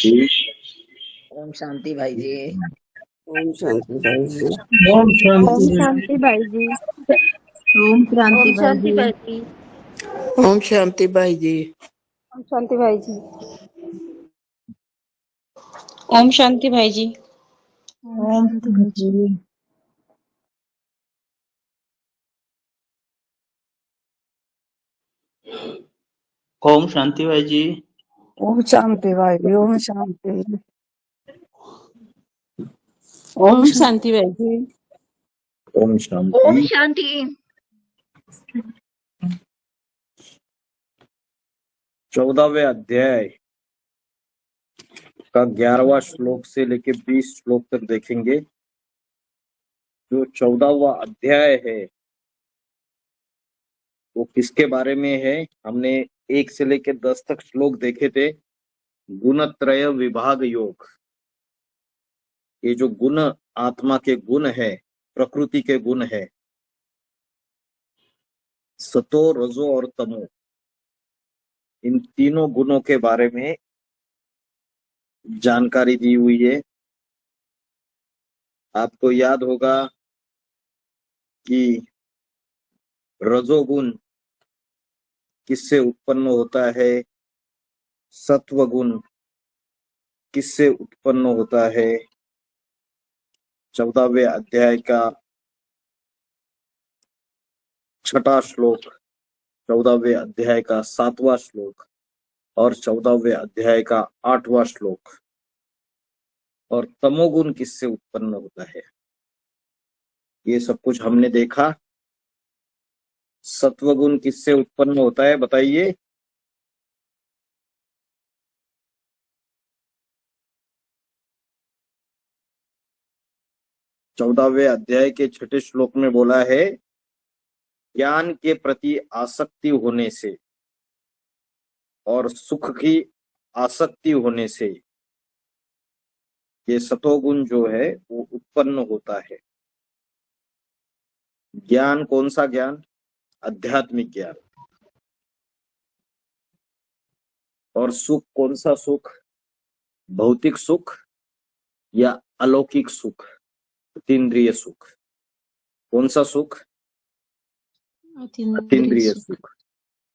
जी। ओम शांति भाई जी। ओम शांति भाई जी। ओम शांति ओम शांति भाई जी। ओम शांति ओम शांति भाई भाई जी। जी। ओम शांति भाई जी। ओम शांति भाई जी। ओम शांति भाई जी। ओम शांति। ओम शांति भाई जी। ओम शांति भाई जी। ओम शांति। ओम शांति भाई जी। ओम ओम शांति। शांति। 14वें अध्याय का 11वां श्लोक से लेके 20 श्लोक तक देखेंगे। जो 14वां अध्याय है वो किसके बारे में है? हमने 1 से लेके 10 तक श्लोक देखे थे। गुणत्रय विभाग योग। ये जो गुण आत्मा के गुण है, प्रकृति के गुण है, सतो रजो और तमो, इन तीनों गुणों के बारे में जानकारी दी हुई है। आपको याद होगा कि रजोगुण किससे उत्पन्न होता है, सत्वगुण किससे उत्पन्न होता है। 14वें अध्याय का 6वां श्लोक, 14वें अध्याय का 7वां श्लोक और 14वें अध्याय का 8वां श्लोक। और तमोगुण किससे उत्पन्न होता है ये सब कुछ हमने देखा। सत्वगुण किससे उत्पन्न होता है बताइए? चौदहवें अध्याय के 6ठे श्लोक में बोला है, ज्ञान के प्रति आसक्ति होने से और सुख की आसक्ति होने से ये सतोगुण जो है वो उत्पन्न होता है। ज्ञान कौन सा ज्ञान? आध्यात्मिक ज्ञान। और सुख कौन सा सुख? भौतिक सुख या अलौकिक सुख, अतीन्द्रिय सुख। कौन सा सुख? अतीन्द्रिय सुख।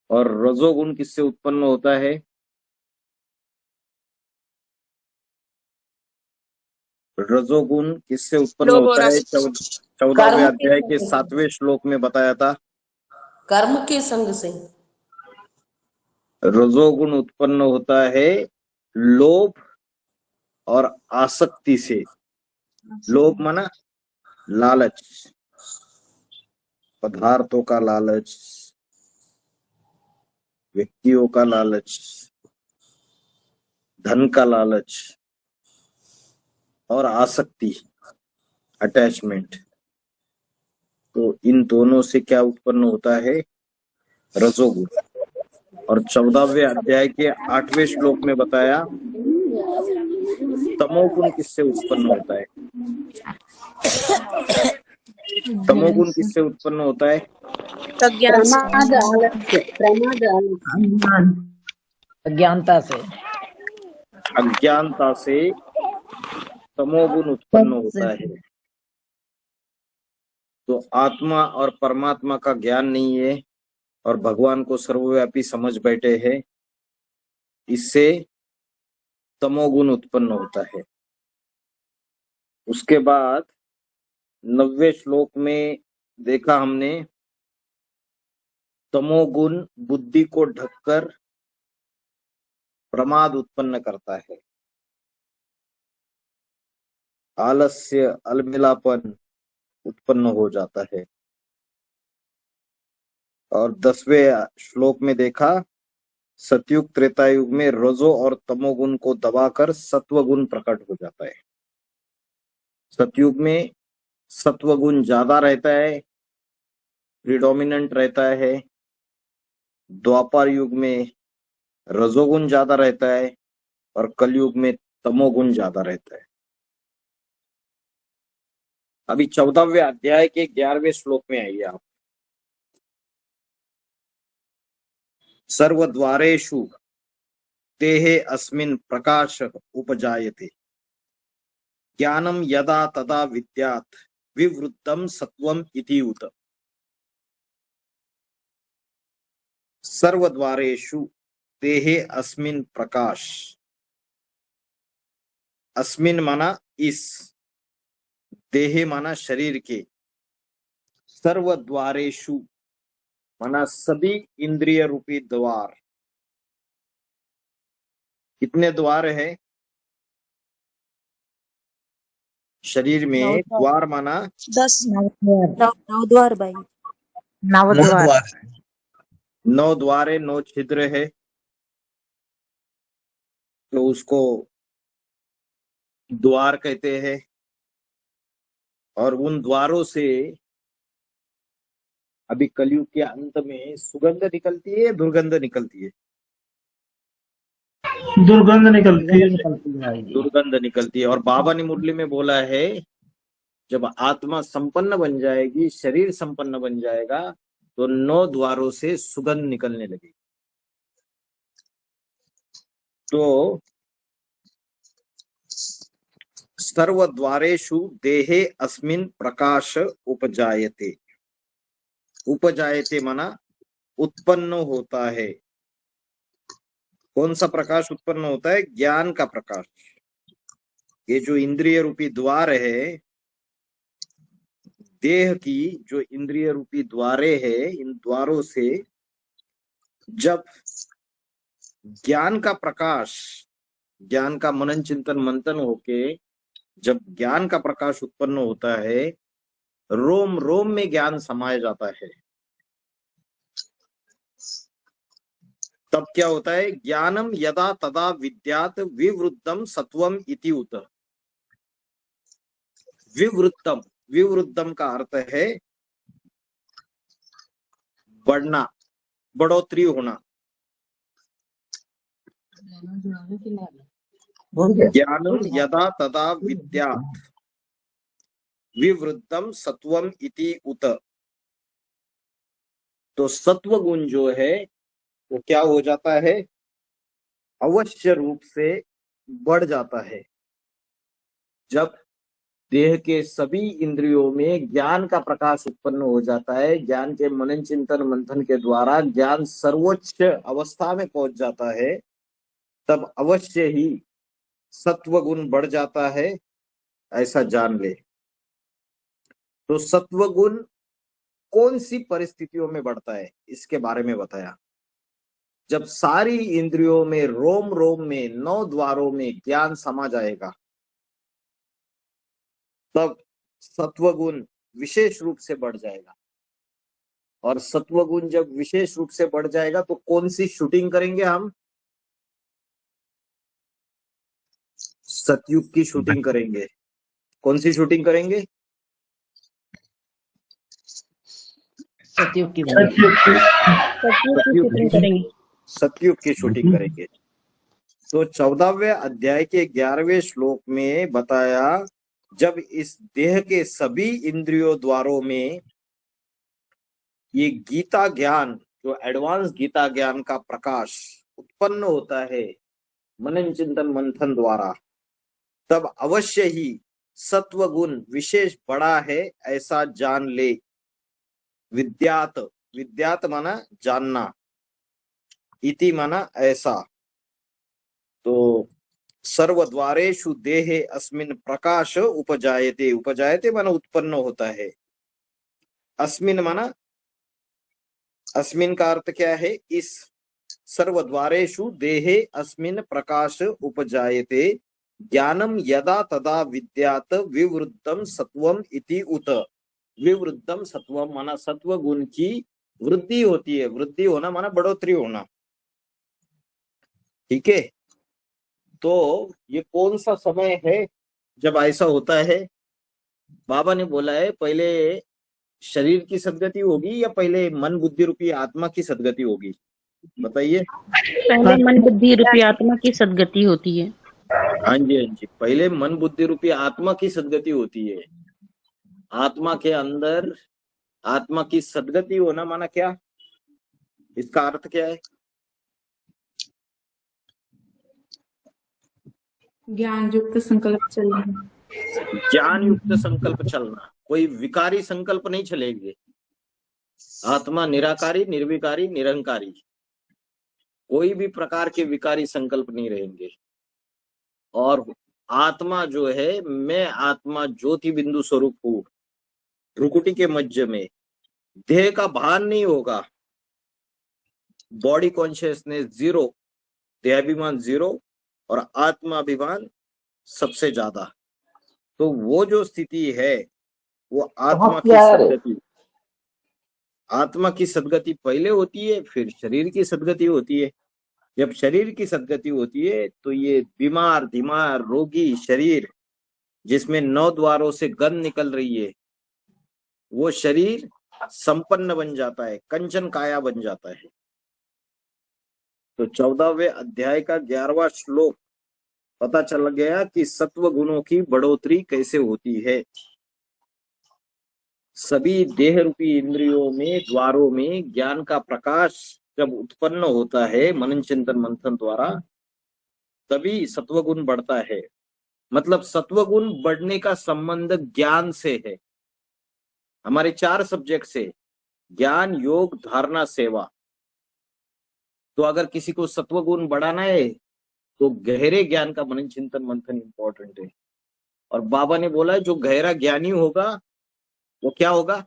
और रजोगुण किससे उत्पन्न होता है? रजोगुण किससे उत्पन्न होता है? 14वें अध्याय के 7वें श्लोक में बताया था। कर्म के संग से रजोगुण उत्पन्न होता है लोभ और आसक्ति से। लोभ माना लालच, पदार्थों का लालच, व्यक्तियों का लालच, धन का लालच और आसक्ति, अटैचमेंट। तो इन दोनों से क्या उत्पन्न होता है? रजोगुण। और 14वें अध्याय के 8वें श्लोक में बताया तमोगुण किससे उत्पन्न होता है। तमोगुण किससे उत्पन्न होता है? अज्ञानता से। अज्ञानता से तमोगुण उत्पन्न होता है। तो आत्मा और परमात्मा का ज्ञान नहीं है और भगवान को सर्वव्यापी समझ बैठे हैं, इससे तमोगुण उत्पन्न होता है। उसके बाद 90वें श्लोक में देखा हमने, तमोगुण बुद्धि को ढककर प्रमाद उत्पन्न करता है। आलस्य, अलमिलापन उत्पन्न हो जाता है। और 10वें श्लोक में देखा, सतयुग त्रेतायुग में रजो और तमोगुण को दबाकर सत्वगुण प्रकट हो जाता है। सतयुग में सत्वगुण ज्यादा रहता है, प्रिडोमिनेंट रहता है। द्वापर युग में रजोगुण ज्यादा रहता है और कलयुग में तमोगुण ज्यादा रहता है। अभी 14वें अध्याय के 11वें श्लोक में आइए आप। सर्वद्वारेषु तेहे अस्मिन् प्रकाश उपजायते। ज्ञानम यदा तदा विद्यात् विवृद्धम सत्वम इति उत। सर्वद्वारेषु तेहे अस्मिन् प्रकाश। अस्मिन् माना इस, देहे माना शरीर के, सर्वद्वारेषु माना सभी इंद्रिय रूपी द्वार। कितने द्वार है शरीर में? द्वार माना 10 नवद्वार 9 द्वार भाई। नवद्वार 9 द्वार है, 9 छिद्र है, तो उसको द्वार कहते हैं। और उन द्वारों से अभी कलयुग के अंत में सुगंध निकलती है, दुर्गंध निकलती है? दुर्गंध निकलती है। निकलती है भाई जी। दुर्गंध निकलती है। और बाबा ने मुरली में बोला है, जब आत्मा संपन्न बन जाएगी, शरीर संपन्न बन जाएगा, तो 9 द्वारों से सुगंध निकलने लगेगी। तो सर्वद्वारेषु देहे अस्मिन् प्रकाश उपजायते। उपजायते माना उत्पन्न होता है। कौन सा प्रकाश उत्पन्न होता है? ज्ञान का प्रकाश। ये जो इंद्रिय रूपी द्वार है, देह की जो इंद्रिय रूपी द्वारे है, इन द्वारों से जब ज्ञान का प्रकाश, ज्ञान का मनन चिंतन मंथन होके जब ज्ञान का प्रकाश उत्पन्न होता है, रोम रोम में ज्ञान समाया जाता है, तब क्या होता है? ज्ञानम यदा तदा विद्यात् विवृद्धम सत्वम इति उत। विवृद्धम, विवृद्धम का अर्थ है बढ़ना, बढ़ोतरी होना। ज्ञानम यदा तदा विद्यात् विवृद्धम सत्वम इति उत। तो सत्व गुण जो है वो क्या हो जाता है? अवश्य रूप से बढ़ जाता है। जब देह के सभी इंद्रियों में ज्ञान का प्रकाश उत्पन्न हो जाता है, ज्ञान के मनन चिंतन मंथन के द्वारा ज्ञान सर्वोच्च अवस्था में पहुंच जाता है, तब अवश्य ही सत्व गुण बढ़ जाता है, ऐसा जान ले। तो सत्व गुण कौन सी परिस्थितियों में बढ़ता है, इसके बारे में बताया। जब सारी इंद्रियों में, रोम रोम में, 9 द्वारों में ज्ञान समा जाएगा, तब सत्व गुण विशेष रूप से बढ़ जाएगा। और सत्व गुण जब विशेष रूप से बढ़ जाएगा तो कौन सी शूटिंग करेंगे हम? सतयुग की शूटिंग करेंगे। कौन सी शूटिंग करेंगे? सतयुग की सतयुग की शूटिंग करेंगे। तो 14वें अध्याय के 11वें श्लोक में बताया, जब इस देह के सभी इंद्रियों द्वारों में ये गीता ज्ञान, जो एडवांस गीता ज्ञान का प्रकाश उत्पन्न होता है मनन चिंतन मंथन द्वारा, तब अवश्य ही सत्व गुण विशेष बड़ा है, ऐसा जान ले। विद्यात, विद्यात माना जानना, इति माना ऐसा। तो सर्वद्वारेषु देहे अस्मिन् प्रकाश उपजायते। उपजायते माना उत्पन्न होता है। अस्मिन् माना, अस्मिन् का अर्थ क्या है? इस। सर्वद्वारेषु देहे अस्मिन् प्रकाश उपजायते ज्ञानम यदा तदा विद्यात् विवृद्धम सत्वम इति उत। विवृद्धम सत्वम माना सत्व गुण की वृद्धि होती है। वृद्धि होना माना बढ़ोतरी होना। ठीक है। तो ये कौन सा समय है जब ऐसा होता है? बाबा ने बोला है, पहले शरीर की सदगति होगी या पहले मन बुद्धि रूपी आत्मा की सदगति होगी? बताइए। पहले मन बुद्धि रूपी आत्मा की सदगति होती है। हाँ जी, हाँ जी, पहले मन बुद्धि रूपी आत्मा की सदगति होती है। आत्मा के अंदर आत्मा की सदगति होना माना क्या? इसका अर्थ क्या है? ज्ञान युक्त संकल्प चलना। ज्ञान युक्त संकल्प चलना, कोई विकारी संकल्प नहीं चलेंगे। आत्मा निराकारी, निर्विकारी, निरंकारी, कोई भी प्रकार के विकारी संकल्प नहीं रहेंगे। और आत्मा जो है, मैं आत्मा ज्योति बिंदु स्वरूप हूँ, भ्रुकुटी के मध्य में, देह का भान नहीं होगा, बॉडी कॉन्शियसनेस जीरो, देहाभिमान जीरो और आत्माभिमान सबसे ज्यादा। तो वो जो स्थिति है वो आत्मा की सदगति, आत्मा की सदगति पहले होती है, फिर शरीर की सदगति होती है। जब शरीर की सदगति होती है तो ये बीमार दिमार रोगी शरीर जिसमें 9 द्वारों से गंध निकल रही है, वो शरीर संपन्न बन जाता है, कंचन काया बन जाता है। तो 14वें अध्याय का 11वां श्लोक पता चल गया कि सत्व गुणों की बढ़ोतरी कैसे होती है। सभी देह रूपी इंद्रियों में, द्वारों में ज्ञान का प्रकाश जब उत्पन्न होता है मनन चिंतन मंथन द्वारा, तभी सत्वगुण बढ़ता है। मतलब सत्वगुण बढ़ने का संबंध ज्ञान से है। हमारे 4 सब्जेक्ट से, ज्ञान, योग, धारणा, सेवा। तो अगर किसी को सत्वगुण बढ़ाना है तो गहरे ज्ञान का मनन चिंतन मंथन इंपॉर्टेंट है। और बाबा ने बोला जो गहरा ज्ञानी होगा वो क्या होगा,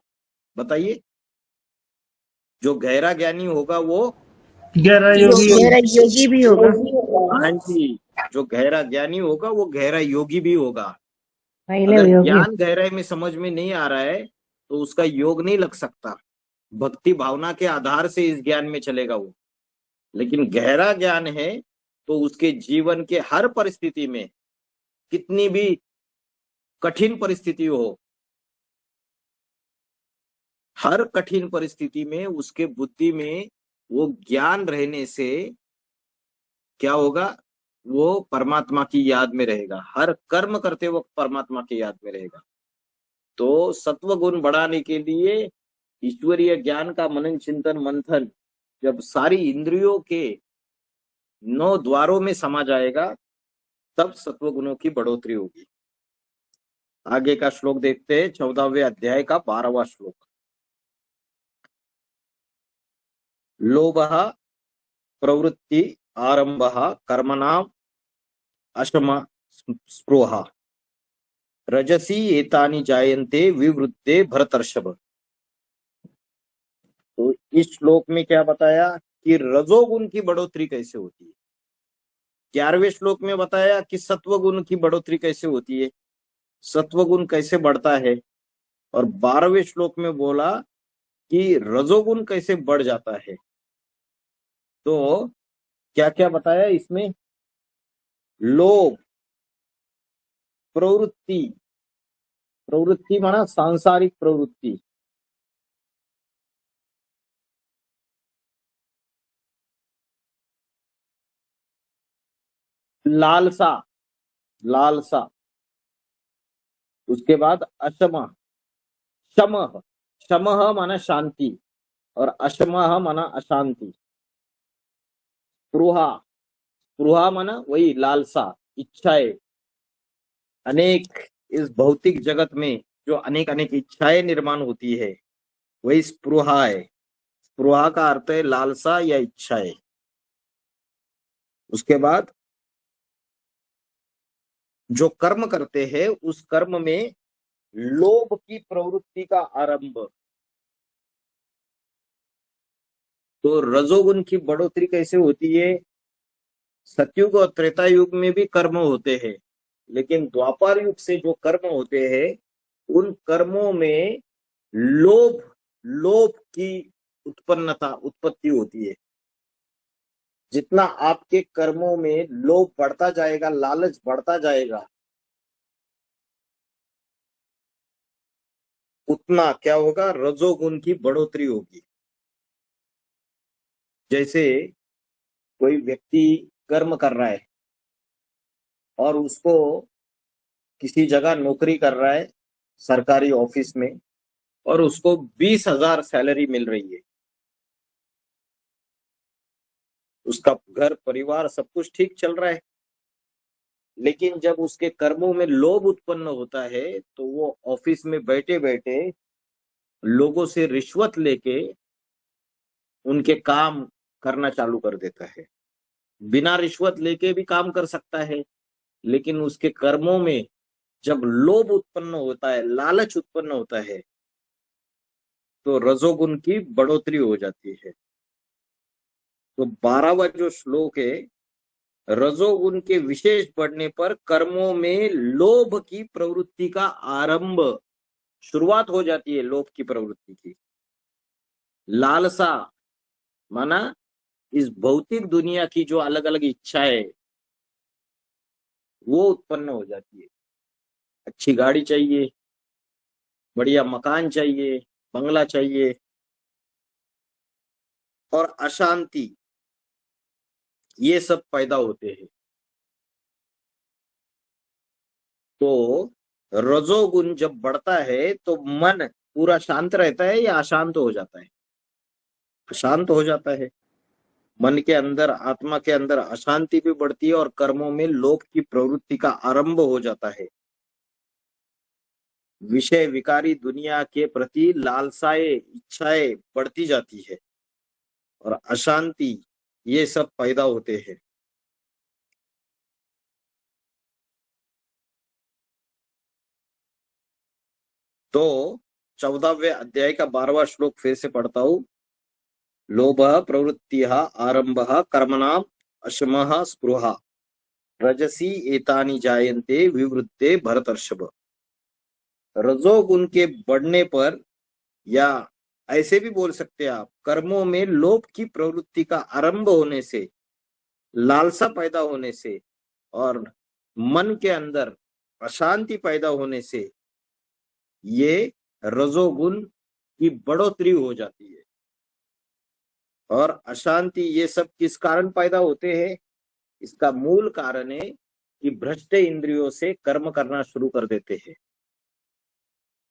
बताइए? जो गहरा ज्ञानी होगा वो गहरा योगी भी होगा। हाँ जी, जो गहरा ज्ञानी होगा वो गहरा योगी भी होगा। पहले अगर योगी। ज्ञान गहराई में समझ में नहीं आ रहा है तो उसका योग नहीं लग सकता। भक्ति भावना के आधार से इस ज्ञान में चलेगा वो। लेकिन गहरा ज्ञान है तो उसके जीवन के हर परिस्थिति में, कितनी भी कठिन परिस्थिति हो, हर कठिन परिस्थिति में उसके बुद्धि में वो ज्ञान रहने से क्या होगा, वो परमात्मा की याद में रहेगा। हर कर्म करते वक्त परमात्मा की याद में रहेगा। तो सत्व गुण बढ़ाने के लिए ईश्वरीय ज्ञान का मनन चिंतन मंथन जब सारी इंद्रियों के 9 द्वारों में समा जाएगा, तब सत्व गुणों की बढ़ोतरी होगी। आगे का श्लोक देखते हैं, 14वें अध्याय का 12वां श्लोक। लोभः प्रवृत्ति आरंभः कर्मणाम् अशम स्पृहा रजसी एतानि जायन्ते विवृद्धे भरतर्षभ। तो इस श्लोक में क्या बताया कि रजोगुण की बढ़ोतरी कैसे होती है। 11वें श्लोक में बताया कि सत्वगुण की बढ़ोतरी कैसे होती है, सत्वगुण कैसे बढ़ता है। और 12वें श्लोक में बोला कि रजोगुण कैसे बढ़ जाता है। तो क्या क्या बताया इसमें, लोभ, प्रवृत्ति, प्रवृत्ति माना सांसारिक प्रवृत्ति, लालसा, लालसा, उसके बाद अशम, शमः, शमः माना शांति और अशमः माना अशांति, स्पृहा, स्पृहा माना वही लालसा, इच्छाएं। अनेक इस भौतिक जगत में जो अनेक अनेक इच्छाएं निर्माण होती है वही स्पृहा है। स्पृहा का अर्थ है लालसा या इच्छाएं। उसके बाद जो कर्म करते हैं उस कर्म में लोभ की प्रवृत्ति का आरंभ। तो रजोगुण की बढ़ोतरी कैसे होती है, सतयुग और त्रेता युग में भी कर्म होते हैं, लेकिन द्वापर युग से जो कर्म होते हैं उन कर्मों में लोभ, लोभ की उत्पत्ति होती है। जितना आपके कर्मों में लोभ बढ़ता जाएगा, लालच बढ़ता जाएगा, उतना क्या होगा, रजोगुण की बढ़ोतरी होगी। जैसे कोई व्यक्ति कर्म कर रहा है और उसको किसी जगह नौकरी कर रहा है सरकारी ऑफिस में और उसको 20,000 सैलरी मिल रही है, उसका घर परिवार सब कुछ ठीक चल रहा है, लेकिन जब उसके कर्मों में लोभ उत्पन्न होता है तो वो ऑफिस में बैठे बैठे लोगों से रिश्वत लेके उनके काम करना चालू कर देता है। बिना रिश्वत लेके भी काम कर सकता है, लेकिन उसके कर्मों में जब लोभ उत्पन्न होता है, लालच उत्पन्न होता है, तो रजोगुण की बढ़ोतरी हो जाती है। तो 12वां जो श्लोक है, रजोगुण के विशेष बढ़ने पर कर्मों में लोभ की प्रवृत्ति का आरंभ, शुरुआत हो जाती है लोभ की प्रवृत्ति की। लालसा माना इस भौतिक दुनिया की जो अलग अलग इच्छाएं वो उत्पन्न हो जाती है। अच्छी गाड़ी चाहिए, बढ़िया मकान चाहिए, बंगला चाहिए, और अशांति, ये सब पैदा होते हैं। तो रजोगुण जब बढ़ता है तो मन पूरा शांत रहता है या अशांत हो जाता है? अशांत हो जाता है। मन के अंदर, आत्मा के अंदर अशांति भी बढ़ती है और कर्मों में लोभ की प्रवृत्ति का आरंभ हो जाता है। विषय विकारी दुनिया के प्रति लालसाएं, इच्छाएं बढ़ती जाती है और अशांति, ये सब पैदा होते हैं। तो 14वें अध्याय का 12वां श्लोक फिर से पढ़ता हूं। लोभ प्रवृत्तिः आरंभः कर्मणाम् अशमः स्पृहा रजसी एतानि जायन्ते विवृद्धे भरतर्षभ। रजोगुण के बढ़ने पर, या ऐसे भी बोल सकते हैं आप, कर्मों में लोभ की प्रवृत्ति का आरंभ होने से, लालसा पैदा होने से और मन के अंदर अशांति पैदा होने से ये रजोगुण की बढ़ोतरी हो जाती है। और अशांति, ये सब किस कारण पैदा होते हैं? इसका मूल कारण है कि भ्रष्ट इंद्रियों से कर्म करना शुरू कर देते हैं।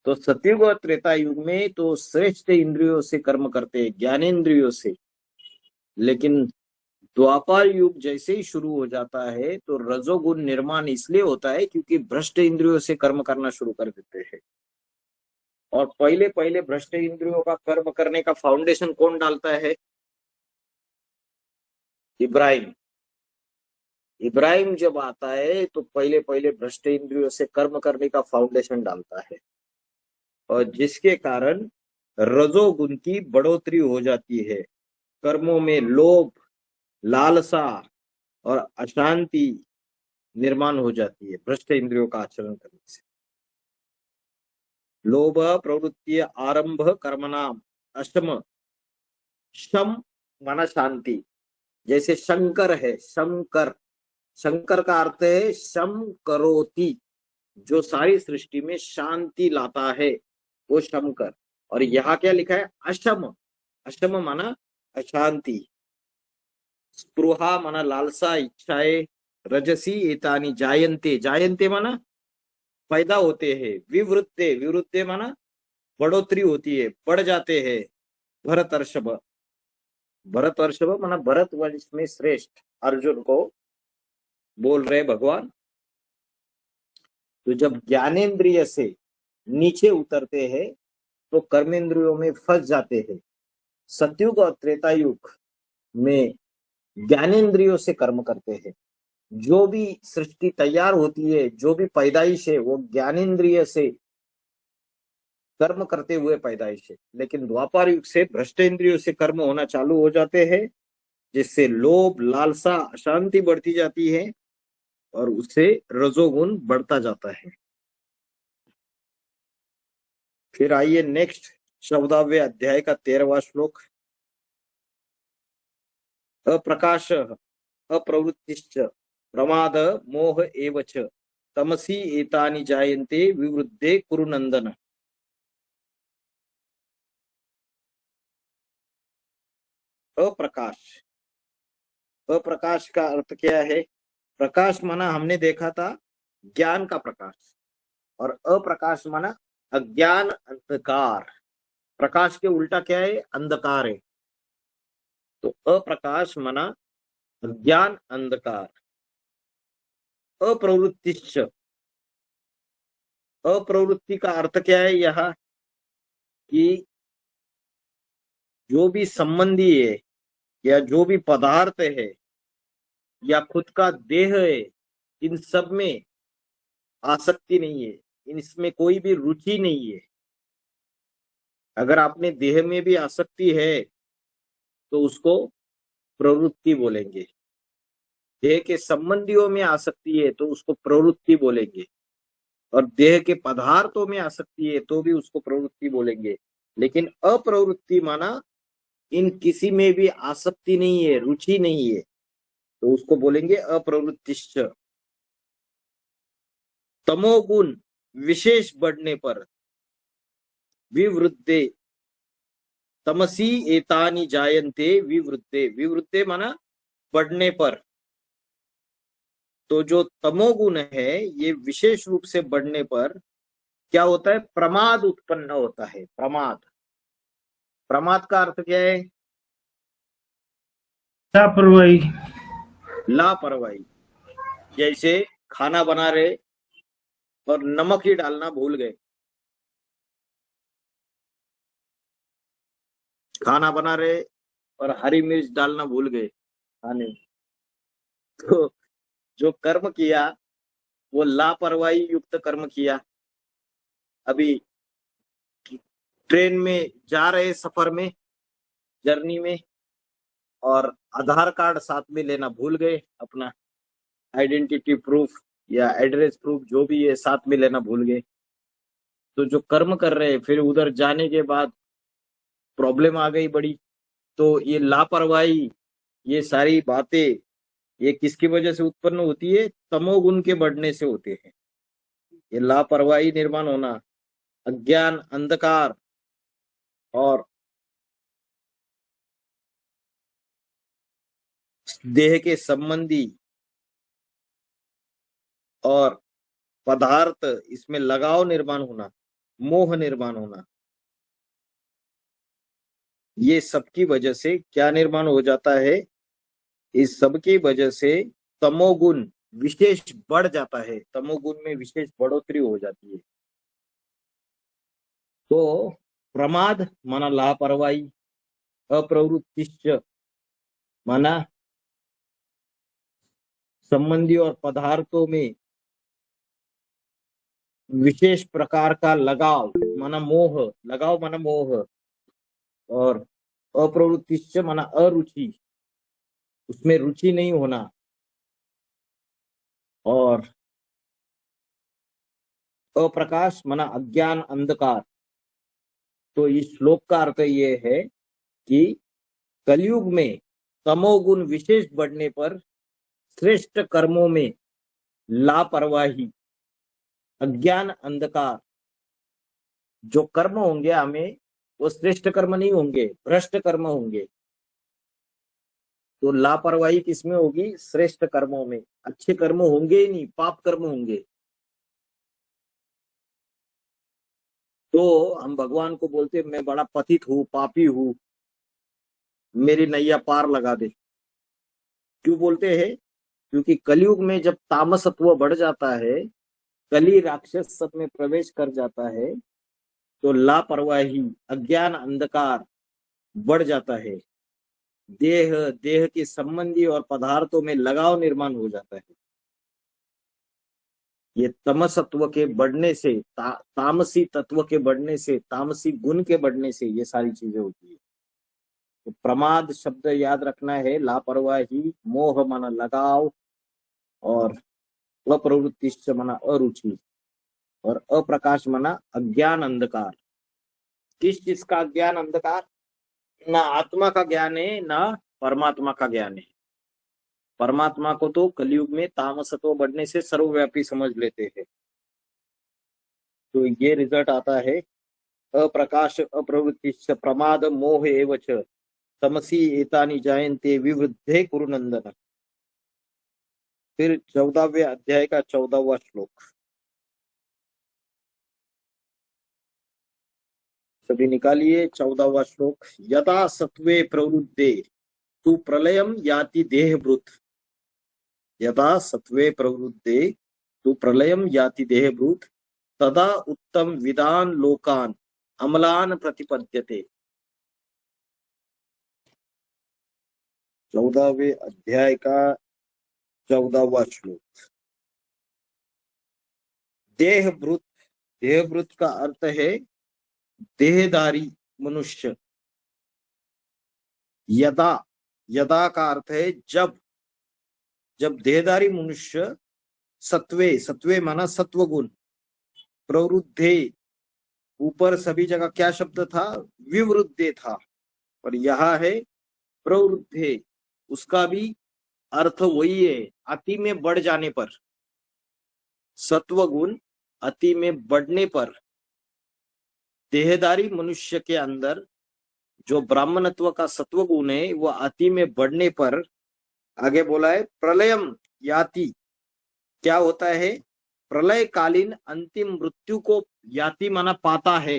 तो सतयुग और त्रेता युग में तो श्रेष्ठ इंद्रियों से कर्म करते हैं, ज्ञानेंद्रियों से। लेकिन द्वापर युग जैसे ही शुरू हो जाता है तो रजोगुण निर्माण इसलिए होता है क्योंकि भ्रष्ट इंद्रियों से कर्म करना शुरू कर देते हैं। और पहले पहले भ्रष्ट इंद्रियों का कर्म करने का फाउंडेशन कौन डालता है? इब्राहिम। इब्राहिम जब आता है तो पहले पहले भ्रष्ट इंद्रियों से कर्म करने का फाउंडेशन डालता है, और जिसके कारण रजोगुण की बढ़ोतरी हो जाती है। कर्मों में लोभ, लालसा और अशांति निर्माण हो जाती है भ्रष्ट इंद्रियों का आचरण करने से। लोभ प्रवृत्ति आरंभ कर्मणाम अष्टम, शम माना शांति। जैसे शंकर है, शंकर, शंकर का अर्थ है शम करोति, जो सारी सृष्टि में शांति लाता है वो शंकर। और यहाँ क्या लिखा है? अशम। अशम माना अशांति। स्पृहा माना लालसा, इच्छाएं। रजसी एतानि जायन्ते, जायन्ते माना पैदा होते हैं। विवृत्ते, विवृत्ते माना बढ़ोतरी होती है, बढ़ जाते हैं। भरतर्षभ, भरतर्षभ माना भरत वंश में श्रेष्ठ, अर्जुन को बोल रहे भगवान। तो जब ज्ञानेंद्रिय से नीचे उतरते हैं तो कर्मेंद्रियों में फंस जाते हैं। सतयुग और त्रेता युग में ज्ञानेंद्रियों से कर्म करते हैं। जो भी सृष्टि तैयार होती है, जो भी पैदाइश है, वो ज्ञानेंद्रिय से कर्म करते हुए पैदाइश है। लेकिन द्वापर युग से भ्रष्ट इंद्रियों से कर्म होना चालू हो जाते हैं, जिससे लोभ, लालसा, अशांति बढ़ती जाती है और उससे रजोगुण बढ़ता जाता है। फिर आइए नेक्स्ट 14वें अध्याय का 13वां श्लोक। अप्रकाश अप्रवृत्तिश्च प्रमाद मोह एवच तमसी एतानि जायन्ते विवृद्धे कुरु नंदन। अप्रकाश, अप्रकाश का अर्थ क्या है? प्रकाश माना हमने देखा था ज्ञान का प्रकाश, और अप्रकाश माना अज्ञान, अंधकार। प्रकाश के उल्टा क्या है? अंधकार है। तो अप्रकाश माना अज्ञान, अंधकार। अप्रवृत्तिश्च। अप्रवृत्ति का अर्थ क्या है यहाँ, कि जो भी संबंधी है या जो भी पदार्थ है या खुद का देह है, इन सब में आसक्ति नहीं है, इसमें कोई भी रुचि नहीं है। अगर आपने देह में भी आसक्ति है तो उसको प्रवृत्ति बोलेंगे। देह के संबंधियों में आसक्ति है तो उसको प्रवृत्ति बोलेंगे, और देह के पदार्थों में आसक्ति है तो भी उसको प्रवृत्ति बोलेंगे। लेकिन अप्रवृत्ति माना इन किसी में भी आसक्ति नहीं है, रुचि नहीं है, तो उसको बोलेंगे अप्रवृत्तिश्च। तमोगुण विशेष बढ़ने पर विवृद्धे, तमसी एतानि जायन्ते विवृद्धे, विवृद्धे माना बढ़ने पर। तो जो तमोगुण है ये विशेष रूप से बढ़ने पर क्या होता है, प्रमाद उत्पन्न होता है। प्रमाद, प्रमाद का अर्थ क्या है, लापरवाही। लापरवाही। जैसे खाना बना रहे और नमक ही डालना भूल गए, खाना बना रहे और हरी मिर्च डालना भूल गए खाने में, तो जो कर्म किया वो लापरवाही युक्त कर्म किया। अभी ट्रेन में जा रहे सफर में, जर्नी में, और आधार कार्ड साथ में लेना भूल गए, अपना आइडेंटिटी प्रूफ या एड्रेस प्रूफ जो भी है साथ में लेना भूल गए। तो जो कर्म कर रहे हैं, फिर उधर जाने के बाद प्रॉब्लम आ गई बड़ी, तो ये लापरवाही, ये सारी बातें ये किसकी वजह से उत्पन्न होती है, तमोगुण के बढ़ने से होते हैं। ये लापरवाही निर्माण होना, अज्ञान, अंधकार और देह के संबंधी और पदार्थ, इसमें लगाव निर्माण होना, मोह निर्माण होना, ये सबकी वजह से क्या निर्माण हो जाता है, इस सब की वजह से तमोगुण विशेष बढ़ जाता है, तमोगुण में विशेष बढ़ोतरी हो जाती है। तो प्रमाद माना लापरवाही, अप्रवृत्तिश्च माना संबंधी और पदार्थों में विशेष प्रकार का लगाव माना मोह, लगाव माना मोह, और अप्रवृत्तिश्च माना अरुचि, उसमें रुचि नहीं होना, और अप्रकाश माना अज्ञान, अंधकार। तो इस श्लोक का अर्थ ये है कि कलयुग में तमोगुण विशेष बढ़ने पर श्रेष्ठ कर्मों में लापरवाही, अज्ञान, अंधकार जो कर्म होंगे हमें, वो श्रेष्ठ कर्म नहीं होंगे, भ्रष्ट कर्म होंगे। तो लापरवाही किसमें होगी, श्रेष्ठ कर्मों में। अच्छे कर्म होंगे ही नहीं, पाप कर्म होंगे। तो हम भगवान को बोलते मैं बड़ा पतित हूँ, पापी हूँ, मेरी नैया पार लगा दे। क्यों बोलते हैं, क्योंकि कलयुग में जब तामसत्व बढ़ जाता है, कली राक्षस सब में प्रवेश कर जाता है, तो लापरवाही, अज्ञान, अंधकार बढ़ जाता है, देह के संबंधी और पदार्थों में लगाव निर्माण हो जाता है। ये तमसत्व के बढ़ने से, तामसी तत्व के बढ़ने से, तामसी गुण के बढ़ने से ये सारी चीजें होती है। तो प्रमाद शब्द याद रखना है, लापरवाही, मोह माना लगाव, और अप्रवृत्तिश्च माना अरुचि, और अप्रकाश माना अज्ञान, अंधकार। किस चीज का अज्ञान, अंधकार, ना आत्मा का ज्ञान है ना परमात्मा का ज्ञान है। परमात्मा को तो कलयुग में तामसत्व बढ़ने से सर्वव्यापी समझ लेते हैं। तो ये रिजल्ट आता है, अप्रकाश, अप्रवृत्तिश्च प्रमाद मोह एवच तमसी एतानि जायन्ते विवृद्धे कुरुनंदन। फिर 14वें अध्याय का 14वां श्लोक, सभी निकालिए। 14वां श्लोक, यदा सत्वे प्रवृद्धे तु प्रलयम याति देहभृत यदा सत्वे प्रवृद्धे तु प्रलयम याति देहभूत तदा उत्तम विदान लोकान अमलान प्रतिपद्यते। 14वें अध्याय का 14वां श्लोक। देहभूत, देहभूत का अर्थ है देहधारी मनुष्य। यदा, यदा का अर्थ है जब, जब देहधारी मनुष्य सत्वे, सत्वे माना सत्वगुण, प्रवृद्धे, ऊपर सभी जगह क्या शब्द था, विवृद्धे था, और यह है प्रवृद्धे, उसका भी अर्थ वही है, अति में बढ़ जाने पर। सत्वगुण अति में बढ़ने पर देहधारी मनुष्य के अंदर जो ब्राह्मणत्व का सत्वगुण है वह अति में बढ़ने पर, आगे बोला है प्रलयम याति, क्या होता है, प्रलय कालीन अंतिम मृत्यु को याति माना पाता है,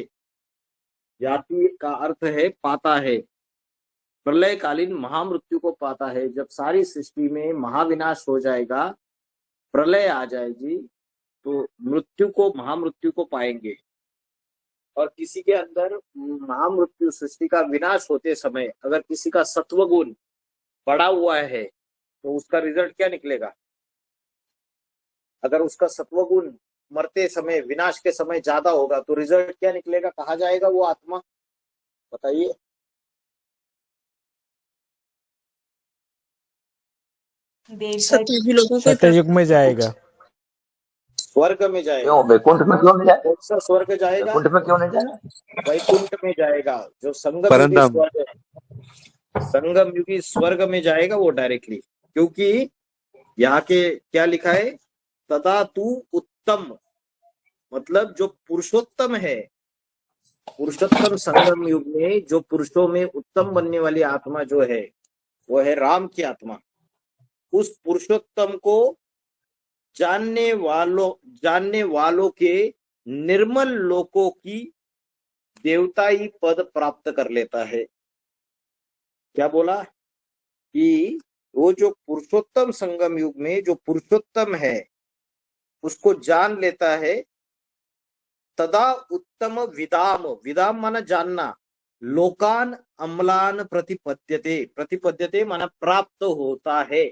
याति का अर्थ है पाता है, प्रलय कालीन महामृत्यु को पाता है। जब सारी सृष्टि में महाविनाश हो जाएगा, प्रलय आ जाएगी, तो मृत्यु को, महामृत्यु को पाएंगे। और किसी के अंदर महामृत्यु, सृष्टि का विनाश होते समय अगर किसी का सत्वगुण बढ़ा हुआ है तो उसका रिजल्ट क्या निकलेगा, अगर उसका सत्वगुण मरते समय, विनाश के समय ज्यादा होगा तो रिजल्ट क्या निकलेगा, कहा जाएगा वो आत्मा, बताइए। सत्ययुग में जाएगा, स्वर्ग में जाएगा। क्यों वैकुंठ में क्यों नहीं जाएगा? कौन सा स्वर्ग जाएगा? वैकुंठ में क्यों नहीं जाएगा? वैकुंठ में जाएगा, जो संगम युगी स्वर्ग है, संगम युगी स्वर्ग में जाएगा वो डायरेक्टली। क्योंकि यहाँ के क्या लिखा है, तदा तू उत्तम, मतलब जो पुरुषोत्तम है, पुरुषोत्तम संगम युग में जो पुरुषों में उत्तम बनने वाली आत्मा जो है वो है राम की आत्मा। उस पुरुषोत्तम को जानने वालों के निर्मल लोकों की देवताई पद प्राप्त कर लेता है। क्या बोला कि वो जो पुरुषोत्तम संगम युग में जो पुरुषोत्तम है उसको जान लेता है, तदा उत्तम विदाम, विदाम माना जानना, लोकान अमलान प्रतिपद्यते, प्रतिपद्यते माना प्राप्त होता है,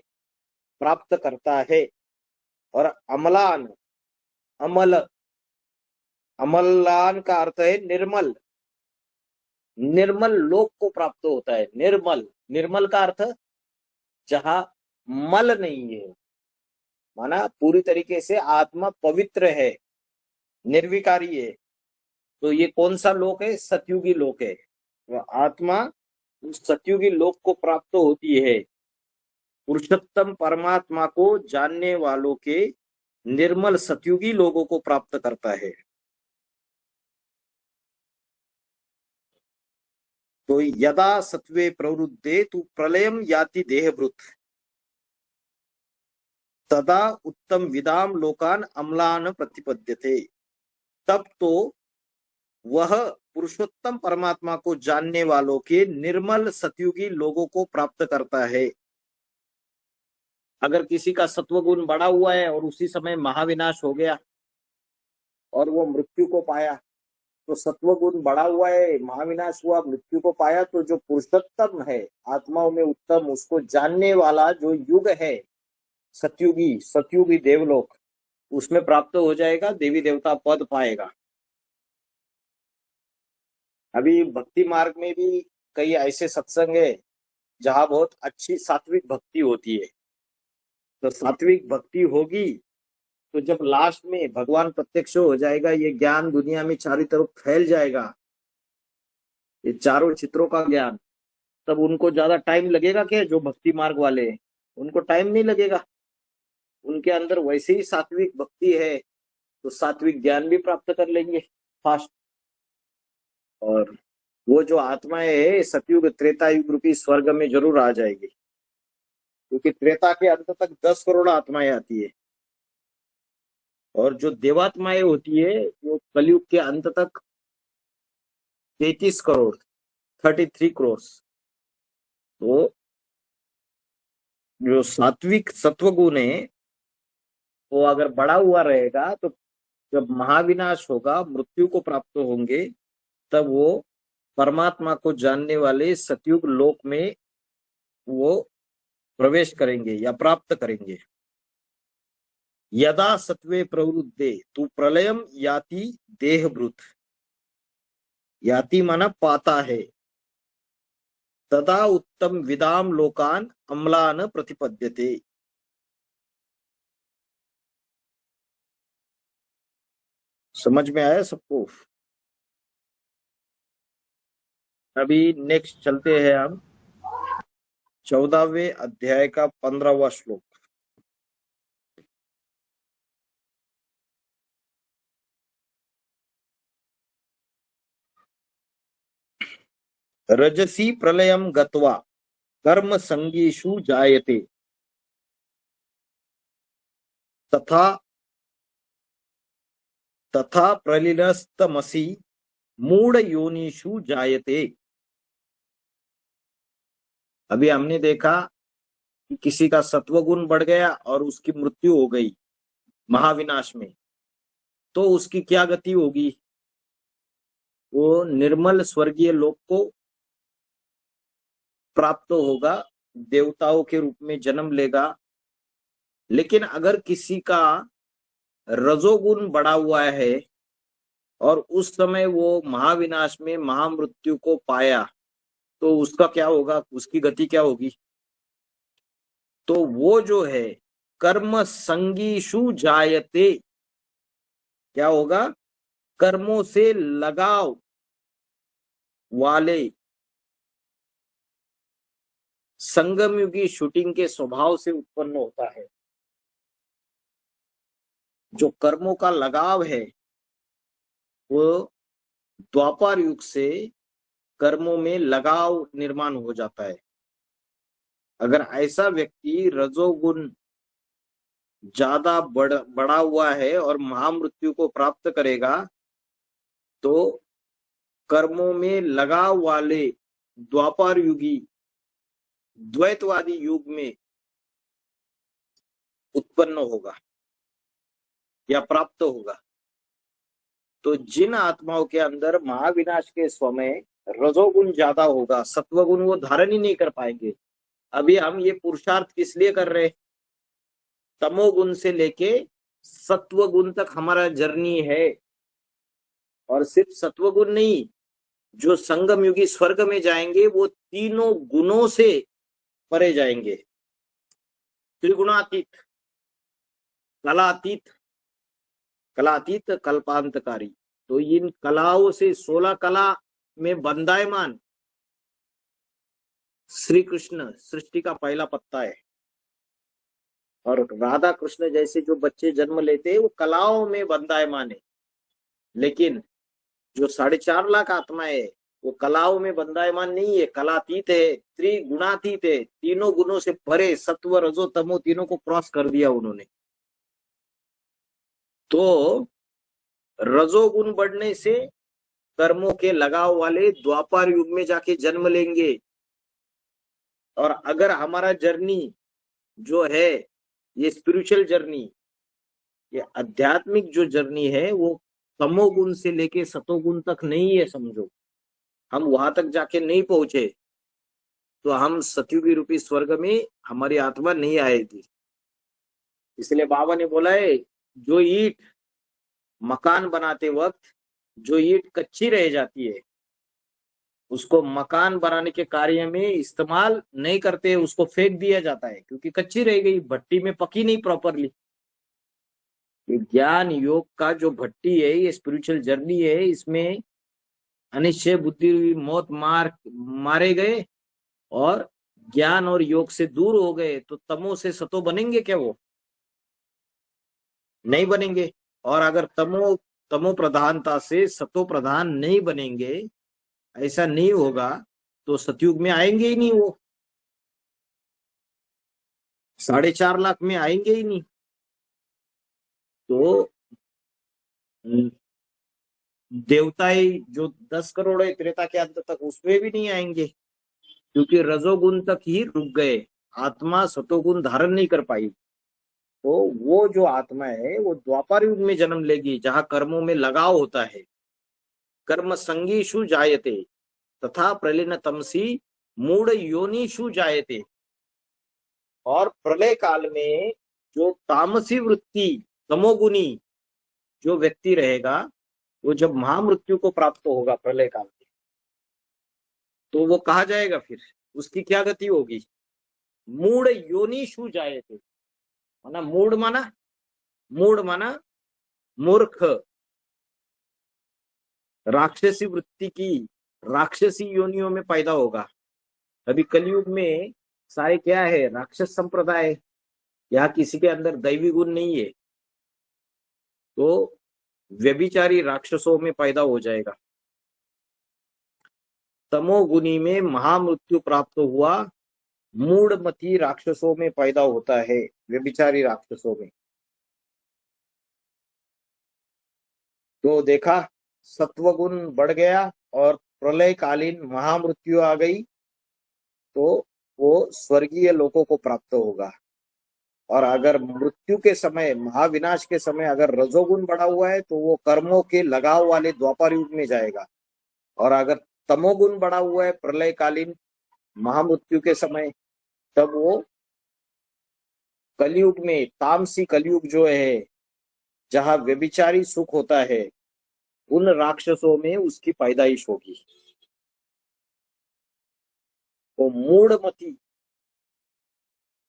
प्राप्त करता है। और अमलान, अमल, अमलान का अर्थ है निर्मल, निर्मल लोक को प्राप्त होता है। निर्मल, निर्मल का अर्थ जहां मल नहीं है, माना पूरी तरीके से आत्मा पवित्र है, निर्विकारी है। तो ये कौन सा लोक है, सतयुगी लोक है। तो आत्मा उस सतयुगी लोक को प्राप्त होती है, पुरुषोत्तम परमात्मा को जानने वालों के निर्मल सतयुगी लोगों को प्राप्त करता है। तो यदा सत्वे प्रवृद्धे तु प्रलयम याति देहभृत तदा उत्तम विदाम लोकान अम्लान प्रतिपद्यते, तब तो वह पुरुषोत्तम परमात्मा को जानने वालों के निर्मल सतयुगी लोगों को प्राप्त करता है। अगर किसी का सत्वगुण बढ़ा हुआ है और उसी समय महाविनाश हो गया और वो मृत्यु को पाया, तो सत्वगुण बढ़ा हुआ है, महाविनाश हुआ, मृत्यु को पाया, तो जो पुरुषोत्तम है, आत्माओं में उत्तम, उसको जानने वाला जो युग है सतयुगी, सतयुगी देवलोक, उसमें प्राप्त हो जाएगा, देवी देवता पद पाएगा। अभी भक्ति मार्ग में भी कई ऐसे सत्संग है जहां बहुत अच्छी सात्विक भक्ति होती है। तो सात्विक भक्ति होगी तो जब लास्ट में भगवान प्रत्यक्ष हो जाएगा, ये ज्ञान दुनिया में चारों तरफ फैल जाएगा, ये चारों चित्रों का ज्ञान, तब उनको ज्यादा टाइम लगेगा क्या? जो भक्ति मार्ग वाले हैं उनको टाइम नहीं लगेगा, उनके अंदर वैसे ही सात्विक भक्ति है, तो सात्विक ज्ञान भी प्राप्त कर लेंगे फास्ट। और वो जो आत्माएं है सतयुग त्रेता युग रूपी स्वर्ग में जरूर आ जाएगी, क्योंकि त्रेता के अंत तक 10 करोड़ आत्माएं आती है, और जो देवात्माएं होती है वो कलयुग के अंत तक 33 करोड़ 33 करोड़। तो जो सात्विक सत्वगुण है वो अगर बढ़ा हुआ रहेगा तो जब महाविनाश होगा, मृत्यु को प्राप्त होंगे, तब वो परमात्मा को जानने वाले सतयुग लोक में वो प्रवेश करेंगे या प्राप्त करेंगे। यदा सत्वे प्रवृद्धे तू प्रलयम याति देहभृत, याति माना पाता है, तदा उत्तम विदाम लोकान अम्लान प्रतिपद्यते। समझ में आया सबको? अभी नेक्स्ट चलते हैं हम 14वें अध्याय का 15वां श्लोक। रजसी प्रलयम गत्वा कर्म संगीषु जायते तथा तथा प्रलीनस्तमसि मूढ़ योनिषु जायते। अभी हमने देखा कि किसी का सत्वगुण बढ़ गया और उसकी मृत्यु हो गई महाविनाश में, तो उसकी क्या गति होगी? वो निर्मल स्वर्गीय लोक को प्राप्त होगा, देवताओं के रूप में जन्म लेगा। लेकिन अगर किसी का रजोगुण बढ़ा हुआ है और उस समय वो महाविनाश में महामृत्यु को पाया, तो उसका क्या होगा? उसकी गति क्या होगी? तो वो जो है कर्म संगीषु जायते, क्या होगा? कर्मों से लगाव वाले संगमयुगी शूटिंग के स्वभाव से उत्पन्न होता है। जो कर्मों का लगाव है वो द्वापर युग से कर्मों में लगाव निर्माण हो जाता है। अगर ऐसा व्यक्ति रजोगुण ज्यादा बढ़ा हुआ है और महामृत्यु को प्राप्त करेगा, तो कर्मों में लगाव वाले द्वापर युगी द्वैतवादी युग में उत्पन्न होगा या प्राप्त होगा। तो जिन आत्माओं के अंदर महाविनाश के समय रजोगुण ज्यादा होगा, सत्वगुण वो धारण ही नहीं कर पाएंगे। अभी हम ये पुरुषार्थ किस लिए कर रहे? तमोगुण से लेके सत्वगुण तक हमारा जर्नी है। और सिर्फ सत्वगुण नहीं, जो संगम युगी स्वर्ग में जाएंगे वो तीनों गुणों से परे जाएंगे। त्रिगुणातीत, कलातीत, कलातीत कल्पांतकारी। तो इन कलाओं से 16 कला में बंधायमान श्री कृष्ण सृष्टि का पहला पत्ता है। और राधा कृष्ण जैसे जो बच्चे जन्म लेते हैं वो कलाओं में बंधायमान है। लेकिन जो 4.5 लाख आत्माएं है वो कलाओं में बंधायमान नहीं है, कलातीत है, त्रिगुणातीत है, तीनों गुणों से परे, सत्व रजो तमो तीनों को क्रॉस कर दिया उन्होंने। तो रजोगुण बढ़ने से कर्मों के लगाव वाले द्वापर युग में जाके जन्म लेंगे। और अगर हमारा जर्नी जो है ये स्पिरिचुअल जर्नी, ये आध्यात्मिक जो जर्नी है वो तमोगुण से लेके सतोगुण तक नहीं है, समझो। हम वहां तक जाके नहीं पहुंचे तो हम सतयुगी रूपी स्वर्ग में हमारी आत्मा नहीं आएगी। इसलिए बाबा ने बोला है, जो ईंट मकान बनाते वक्त जो ईंट कच्ची रह जाती है उसको मकान बनाने के कार्य में इस्तेमाल नहीं करते, उसको फेंक दिया जाता है क्योंकि कच्ची रह गई, भट्टी में पकी नहीं प्रॉपरली। ज्ञान योग का जो भट्टी है, ये स्पिरिचुअल जर्नी है, इसमें अनिश्चय बुद्धि मौत मारे गए और ज्ञान और योग से दूर हो गए, तो तमो से सतो बनेंगे क्या? वो नहीं बनेंगे। और अगर तमो प्रधानता से सतो प्रधान नहीं बनेंगे, ऐसा नहीं होगा, तो सतयुग में आएंगे ही नहीं, वो 4.5 लाख में आएंगे ही नहीं। तो देवताएं जो 10 करोड़ है त्रेता के अंत तक, उसमें भी नहीं आएंगे क्योंकि रजोगुण तक ही रुक गए। आत्मा सतोगुण धारण नहीं कर पाई, तो वो जो आत्मा है वो द्वापर युग में जन्म लेगी, जहां कर्मों में लगाव होता है। कर्म संगीषु जायते तथा प्रलीन तमसी मूढ़ योनिषु जायते। और प्रलय काल में जो तामसी वृत्ति, तमोगुनी जो व्यक्ति रहेगा, वो जब महामृत्यु को प्राप्त होगा प्रलय काल में, तो वो कहा जाएगा, फिर उसकी क्या गति होगी? मूढ़ योनिषु जायते। माना मूढ़, माना मूर्ख, राक्षसी वृत्ति की राक्षसी योनियों में पैदा होगा। अभी कलयुग में सारे क्या है? राक्षस संप्रदाय। यहाँ किसी के अंदर दैवी गुण नहीं है, तो व्यभिचारी राक्षसों में पैदा हो जाएगा। तमोगुनी में महामृत्यु प्राप्त हुआ मूढ़मती राक्षसों में पैदा होता है, व्यभिचारी राक्षसों में। तो देखा, सत्वगुण बढ़ गया और प्रलयकालीन महामृत्यु आ गई, तो वो स्वर्गीय लोकों को प्राप्त होगा। और अगर मृत्यु के समय, महाविनाश के समय अगर रजोगुण बढ़ा हुआ है, तो वो कर्मों के लगाव वाले द्वापर युग में जाएगा। और अगर तमोगुण बढ़ा हुआ है प्रलयकालीन महामृत्यु के समय, तब वो कलयुग में, तामसी कलयुग जो है, जहां व्यभिचारी सुख होता है, उन राक्षसों में उसकी पैदाइश होगी। तो मूढ़मती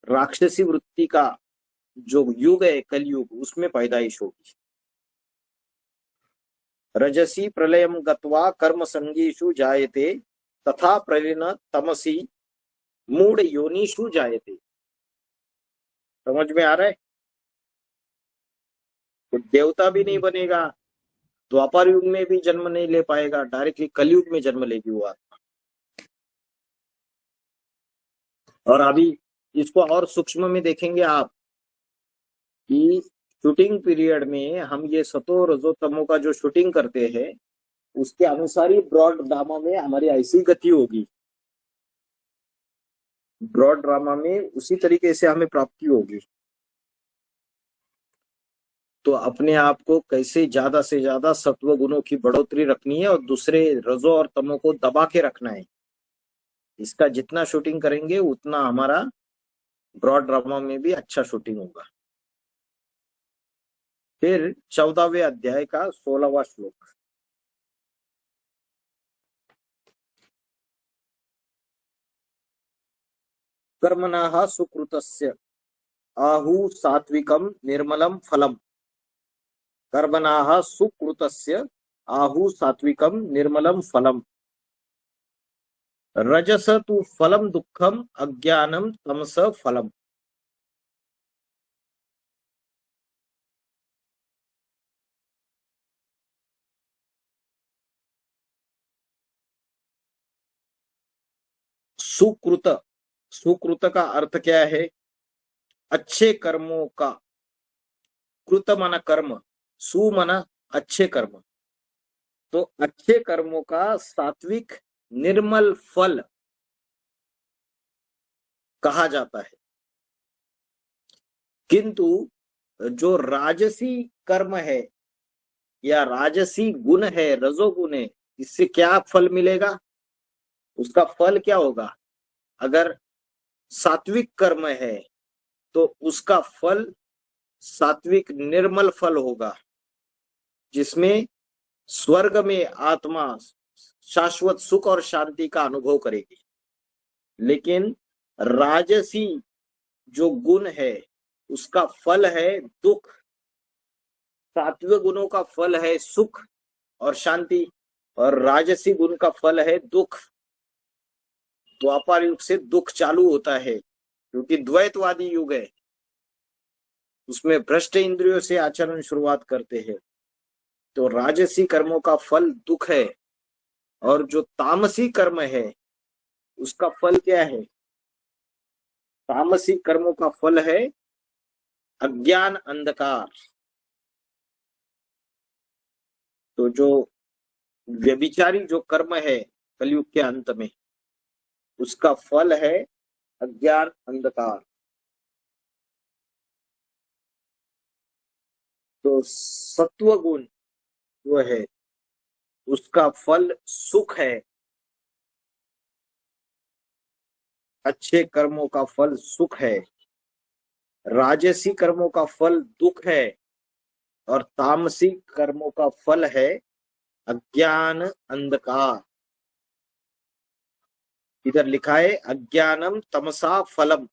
राक्षसी वृत्ति का जो युग है कलयुग, उसमें पैदाइश होगी। रजसी प्रलयम गत्वा कर्म संगीषु जायते तथा प्रलीन तमसी मूढ़ योनिषु जायते। समझ में आ रहा है? तो देवता भी नहीं बनेगा, द्वापर युग में भी जन्म नहीं ले पाएगा, डायरेक्टली कलयुग में जन्म लेगी वो आत्मा। और अभी इसको और सूक्ष्म में देखेंगे आप कि शूटिंग पीरियड में हम ये सतो रजो तमो का जो शूटिंग करते हैं, उसके अनुसार ही ब्रॉड ड्रामा में हमारी ऐसी गति होगी। ब्रॉड ड्रामा में उसी तरीके से हमें प्राप्ति होगी। तो अपने आप को कैसे ज्यादा से ज्यादा सत्व गुणों की बढ़ोतरी रखनी है और दूसरे रजो और तमो को दबा के रखना है। इसका जितना शूटिंग करेंगे उतना हमारा ब्रॉड ड्रामा में भी अच्छा शूटिंग होगा। फिर 14वें अध्याय का 16वां श्लोक। कर्मणः सुकृतस्य आहु सात्विकम निर्मलम फलम। कर्मणः सुकृतस्य आहु सात्विकम निर्मलम फलम। रजस तु फलम दुःखम अज्ञानम तमस फलम। सुकृत, सुकृत का अर्थ क्या है? अच्छे कर्मों का। कृत माना कर्म, सु माना अच्छे कर्म। तो अच्छे कर्मों का सात्विक निर्मल फल कहा जाता है। किंतु जो राजसी कर्म है या राजसी गुण है, रजोगुण है, इससे क्या फल मिलेगा? उसका फल क्या होगा? अगर सात्विक कर्म है तो उसका फल सात्विक निर्मल फल होगा, जिसमें स्वर्ग में आत्मा शाश्वत सुख और शांति का अनुभव करेगी। लेकिन राजसी जो गुण है उसका फल है दुख, सात्विक गुणों का फल है सुख और शांति, और राजसी गुण का फल है दुख। द्वापर युग से दुख चालू होता है, क्योंकि द्वैतवादी युग है, उसमें भ्रष्ट इंद्रियों से आचरण शुरुआत करते हैं। तो राजसी कर्मों का फल दुख है, और जो तामसी कर्म है उसका फल क्या है? तामसी कर्मों का फल है अज्ञान, अंधकार। तो जो व्यभिचारी जो कर्म है कलयुग के अंत में, उसका फल है अज्ञान अंधकार। तो सत्व गुण जो है उसका फल सुख है, अच्छे कर्मों का फल सुख है। राजसी कर्मों का फल दुख है और तामसी कर्मों का फल है अज्ञान अंधकार। इधर लिखा है अज्ञानम तमसा फलम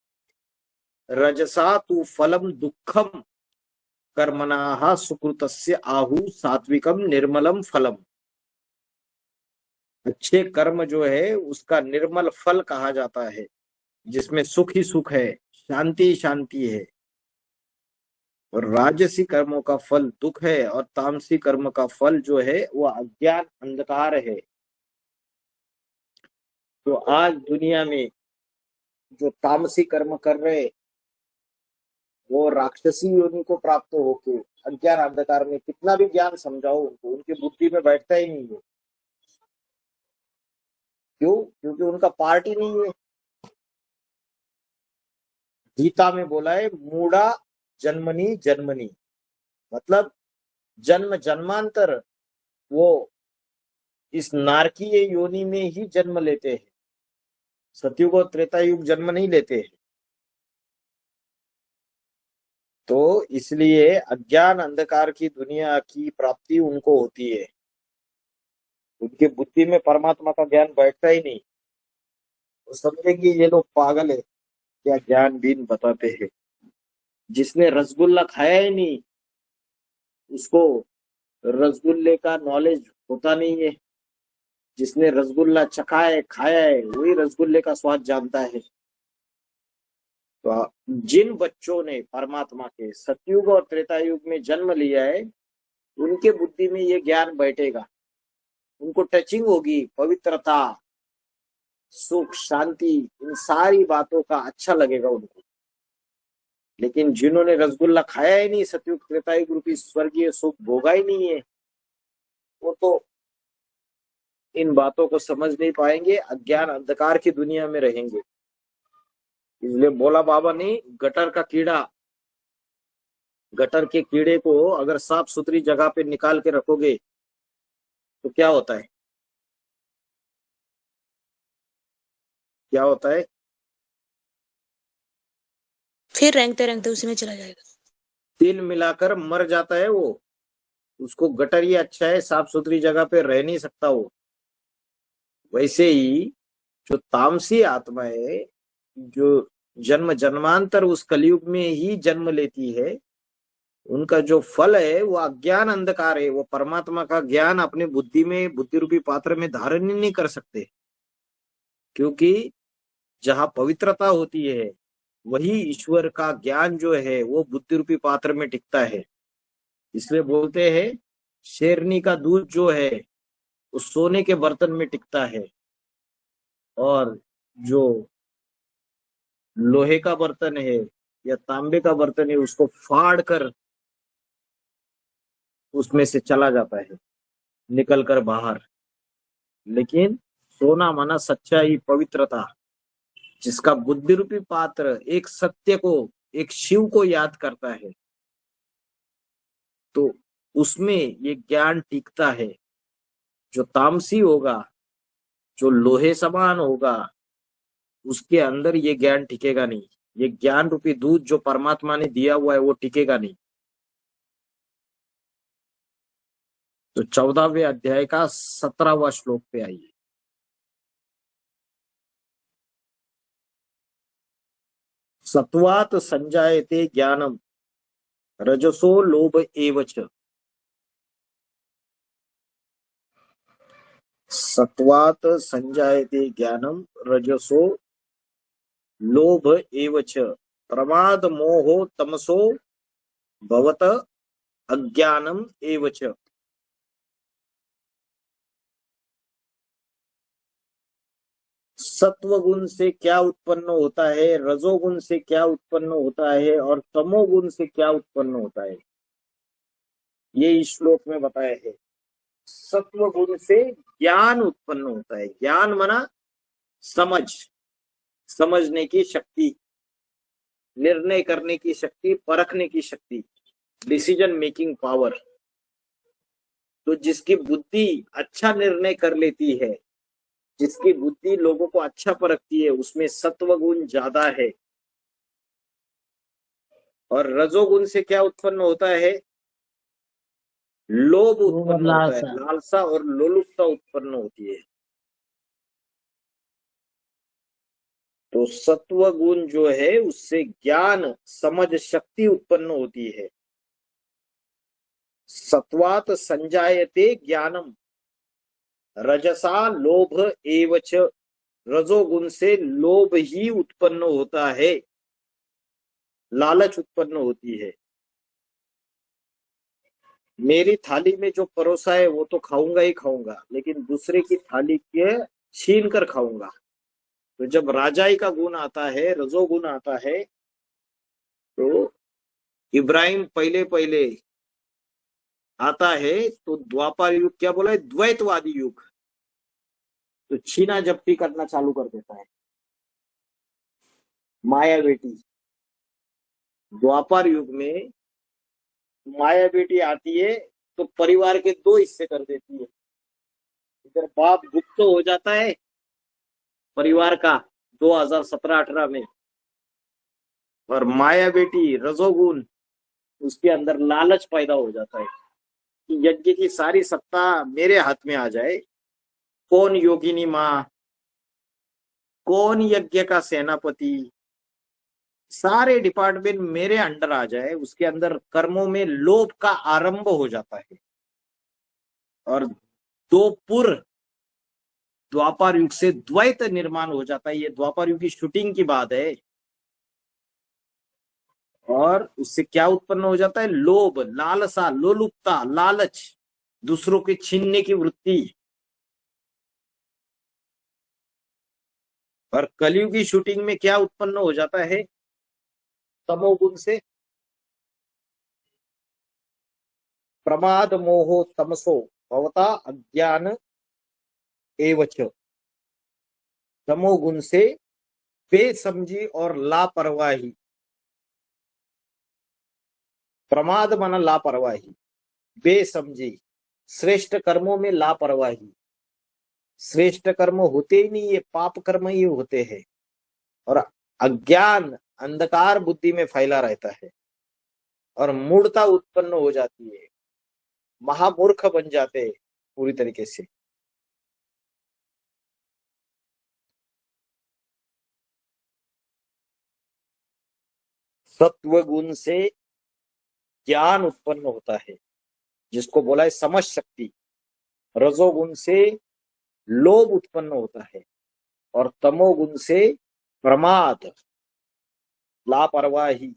रजसा तु फलम दुखम कर्मणाः सुकृतस्य आहु सात्विकम निर्मलम फलम। अच्छे कर्म जो है उसका निर्मल फल कहा जाता है, जिसमें सुख ही सुख है, शांति ही शांति है। और राजसी कर्मों का फल दुख है और तामसी कर्म का फल जो है वो अज्ञान अंधकार है। तो आज दुनिया में जो तामसी कर्म कर रहे वो राक्षसी योनि को प्राप्त होके अज्ञान अंधकार में, कितना भी ज्ञान समझाओ उनको, उनकी बुद्धि में बैठता ही नहीं है। क्यों? क्योंकि उनका पार्ट ही नहीं है। गीता में बोला है मूढ़ा जन्मनी जन्मनी, मतलब जन्म जन्मांतर वो इस नारकीय योनि में ही जन्म लेते हैं, सतयुग और त्रेता युग जन्म नहीं लेते हैं। तो इसलिए अज्ञान अंधकार की दुनिया की प्राप्ति उनको होती है। उनके बुद्धि में परमात्मा का ज्ञान बैठता ही नहीं। वो समझेंगे ये लोग पागल है, क्या ज्ञान बीन बताते हैं। जिसने रसगुल्ला खाया ही नहीं उसको रसगुल्ले का नॉलेज होता नहीं है। जिसने रसगुल्ला चखा है, खाया है, वही रसगुल्ले का स्वाद जानता है। तो जिन बच्चों ने परमात्मा के सतयुग और त्रेता युग में जन्म लिया है उनके बुद्धि में ये ज्ञान बैठेगा, उनको टचिंग होगी, पवित्रता, सुख, शांति, इन सारी बातों का अच्छा लगेगा उनको। लेकिन जिन्होंने रसगुल्ला खाया ही नहीं, सतयुग त्रेता युग रूपी स्वर्गीय सुख भोगा ही नहीं है, वो तो इन बातों को समझ नहीं पाएंगे, अज्ञान अंधकार की दुनिया में रहेंगे। इसलिए भोला बाबा ने गटर का कीड़ा, गटर के कीड़े को अगर साफ सुथरी जगह पे निकाल के रखोगे तो क्या होता है? क्या होता है? फिर रेंगते रेंगते उसी में चला जाएगा। तिल मिलाकर मर जाता है वो। उसको गटर ही अच्छा है, साफ सुथरी जगह पे रह नहीं सकता वो। वैसे ही जो तामसी आत्मा है, जो जन्म जन्मांतर उस कलयुग में ही जन्म लेती है, उनका जो फल है वो अज्ञान अंधकार है। वो परमात्मा का ज्ञान अपने बुद्धि में, बुद्धि रूपी पात्र में धारण ही नहीं कर सकते। क्योंकि जहां पवित्रता होती है वही ईश्वर का ज्ञान जो है वो बुद्धि रूपी पात्र में टिकता है। इसलिए बोलते हैं शेरनी का दूध जो है वो सोने के बर्तन में टिकता है, और जो लोहे का बर्तन है या तांबे का बर्तन है उसको फाड़ कर उसमें से चला जाता है, निकल कर बाहर। लेकिन सोना माना सच्चाई, पवित्रता, जिसका बुद्धि रूपी पात्र एक सत्य को, एक शिव को याद करता है, तो उसमें ये ज्ञान टिकता है। जो तामसी होगा, जो लोहे समान होगा, उसके अंदर ये ज्ञान टिकेगा नहीं। ये ज्ञान रूपी दूध जो परमात्मा ने दिया हुआ है वो टिकेगा नहीं। तो 14वें अध्याय का 17वां श्लोक पे आइए। सत्वात संजायते ज्ञानम रजसो लोभ एवच। सत्वात संजायते ज्ञानम रजसो लोभ एवच प्रमाद मोहो तमसो भवत अज्ञानम एवच। सत्वगुण से क्या उत्पन्न होता है, रजोगुण से क्या उत्पन्न होता है और तमोगुण से क्या उत्पन्न होता है, ये इस श्लोक में बताया है। सत्वगुण से ज्ञान उत्पन्न होता है। ज्ञान माना समझ, समझने की शक्ति, निर्णय करने की शक्ति, परखने की शक्ति, डिसीजन मेकिंग पावर। तो जिसकी बुद्धि अच्छा निर्णय कर लेती है, जिसकी बुद्धि लोगों को अच्छा परखती है, उसमें सत्व गुण ज्यादा है। और रजोगुण से क्या उत्पन्न होता है? लोभ उत्पन्न होता है, लालसा और लोलुपता उत्पन्न होती है। तो सत्व गुण जो है उससे ज्ञान, समझ, शक्ति उत्पन्न होती है। सत्वात संजायते ज्ञानम रजसा लोभ एवच। रजोगुण से लोभ ही उत्पन्न होता है, लालच उत्पन्न होती है। मेरी थाली में जो परोसा है वो तो खाऊंगा ही खाऊंगा, लेकिन दूसरे की थाली के छीन कर खाऊंगा। तो जब राजाई का गुण आता है, रजोगुण आता है, तो इब्राहिम पहले पहले आता है तो द्वापर युग क्या बोला है? द्वैतवादी युग। तो छीना झपटी करना चालू कर देता है, माया बेटी। द्वापर युग में माया बेटी आती है तो परिवार के दो हिस्से कर देती है। इधर बाप गुप्त हो जाता है परिवार का 2017-18 में, और माया बेटी रजोगुण, उसके अंदर लालच पैदा हो जाता है कि यज्ञ की सारी सत्ता मेरे हाथ में आ जाए। कौन योगिनी माँ, कौन यज्ञ का सेनापति, सारे डिपार्टमेंट मेरे अंडर आ जाए। उसके अंदर कर्मों में लोभ का आरंभ हो जाता है। और दो पुर द्वापर युग से द्वैत निर्माण हो जाता है। ये द्वापर युग की शूटिंग की बात है। और उससे क्या उत्पन्न हो जाता है? लोभ, लालसा, लोलुपता, लालच, दूसरों के छीनने की वृत्ति। और कलयुग की शूटिंग में क्या उत्पन्न हो जाता है? तमोगुण से प्रमाद मोहो तमसो भवता अज्ञान एवच। तमोगुण से बेसमझी और लापरवाही। प्रमाद माना लापरवाही, बेसमझी, श्रेष्ठ कर्मों में लापरवाही। श्रेष्ठ कर्म होते ही नहीं, ये पाप कर्म ही होते हैं। और अज्ञान, अंधकार बुद्धि में फैला रहता है और मूढ़ता उत्पन्न हो जाती है। महामूर्ख बन जाते हैं पूरी तरीके से। सत्व गुण से ज्ञान उत्पन्न होता है, जिसको बोला है समझ शक्ति। रजोगुण से लोभ उत्पन्न होता है, और तमोगुण से प्रमाद, लापरवाही,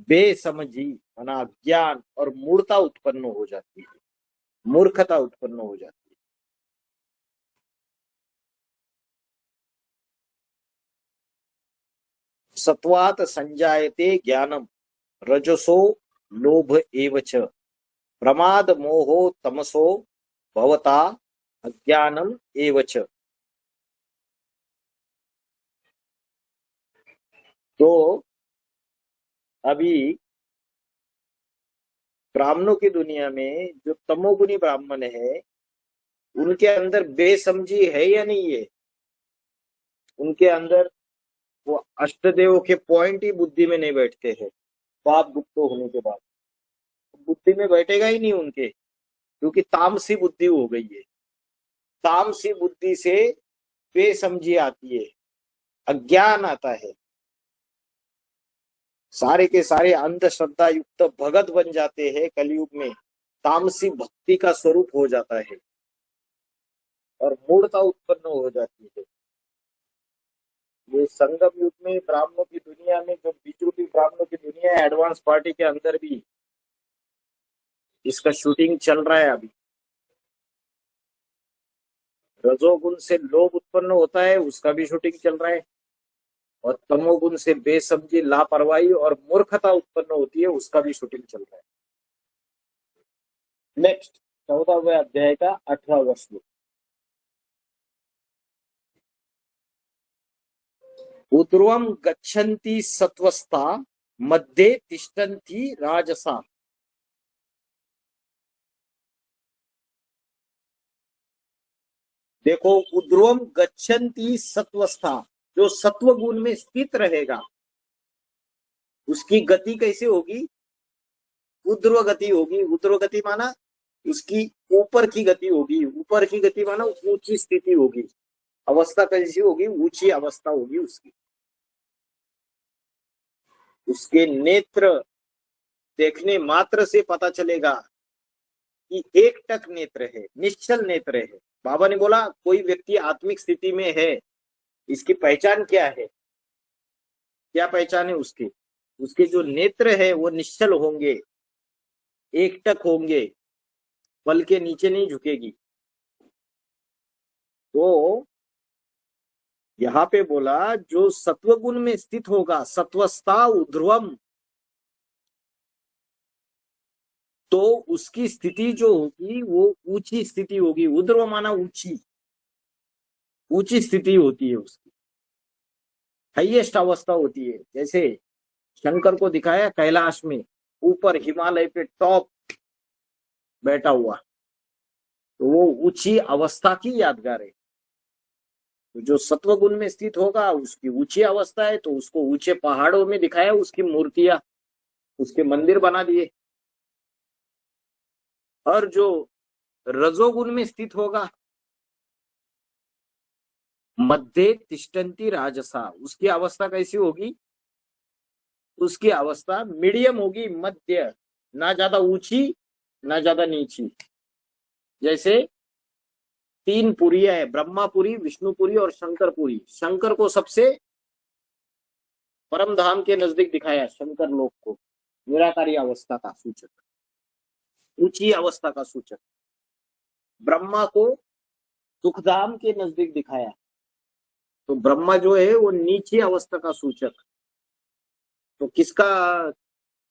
बेसमझी माना ज्ञान और मूर्खता उत्पन्न हो जाती है। मूर्खता उत्पन्न हो जाती है। सत्वात संजायते ज्ञानम रजसो लोभ एवच। प्रमाद मोहो तमसो भवता अज्ञानम एवच। तो अभी ब्राह्मणों की दुनिया में जो तमोगुनी ब्राह्मण है, उनके अंदर बेसमझी है या नहीं है? उनके अंदर वो अष्टदेव के पॉइंट ही बुद्धि में नहीं बैठते हैं। पाप गुप्त होने के बाद बुद्धि में बैठेगा ही नहीं उनके, क्योंकि तामसी बुद्धि हो गई है। तामसी बुद्धि से बेसमझी आती है, अज्ञान आता है। सारे के सारे अंधश्रद्धा युक्त भगत बन जाते हैं कलयुग में। तामसी भक्ति का स्वरूप हो जाता है और मूढ़ता उत्पन्न हो जाती है। ये संगम युग में ब्राह्मणों की दुनिया में, जो बीजरूपी ब्राह्मणों की दुनिया है, एडवांस पार्टी के अंदर भी इसका शूटिंग चल रहा है अभी। रजोगुण से लोभ उत्पन्न होता है, उसका भी शूटिंग चल रहा है। और तमोगुण से बेसमझी, लापरवाही और मूर्खता उत्पन्न होती है, उसका भी शूटिंग चल रहा है। नेक्स्ट 14वें अध्याय का 18वां श्लोक। ऊर्ध्वं गच्छन्ति सत्वस्था मध्ये तिष्ठन्ति राजसा। देखो, ऊर्ध्वं गच्छन्ति सत्वस्था, जो सत्व गुण में स्थित रहेगा उसकी गति कैसे होगी? ऊर्ध्व गति होगी। ऊर्ध्व गति माना उसकी ऊपर की गति होगी। ऊपर की गति माना ऊंची स्थिति होगी। अवस्था कैसी होगी? ऊंची अवस्था होगी उसकी। उसके नेत्र देखने मात्र से पता चलेगा कि एकटक नेत्र है, निश्चल नेत्र है। बाबा ने बोला कोई व्यक्ति आत्मिक स्थिति में है, इसकी पहचान क्या है? क्या पहचान है उसकी? उसके जो नेत्र है वो निश्चल होंगे, एकटक होंगे, बल के नीचे नहीं झुकेगी। तो यहाँ पे बोला जो सत्वगुण में स्थित होगा, सत्वस्था ऊर्ध्वम, तो उसकी स्थिति जो होगी वो ऊंची स्थिति होगी। ऊर्ध्व माना ऊंची, ऊंची स्थिति होती है उसकी, हाईएस्ट अवस्था होती है। जैसे शंकर को दिखाया कैलाश में, ऊपर हिमालय पे टॉप बैठा हुआ, तो वो ऊंची अवस्था की यादगार है। तो जो सत्वगुण में स्थित होगा उसकी ऊंची अवस्था है, तो उसको ऊंचे पहाड़ों में दिखाया, उसकी मूर्तियां, उसके मंदिर बना दिए। और जो रजोगुण में स्थित होगा, मध्य तिष्ठन्ति राजसा, उसकी अवस्था कैसी होगी? उसकी अवस्था मीडियम होगी, मध्य, ना ज्यादा ऊंची ना ज्यादा नीची। जैसे तीन पुरियां है, ब्रह्मापुरी, विष्णुपुरी और शंकरपुरी। शंकर को सबसे परम धाम के नजदीक दिखाया, शंकर लोक को निराकारी अवस्था का सूचक, ऊंची अवस्था का सूचक। ब्रह्मा को सुखधाम के नजदीक दिखाया, तो ब्रह्मा जो है वो नीची अवस्था का सूचक। तो किसका?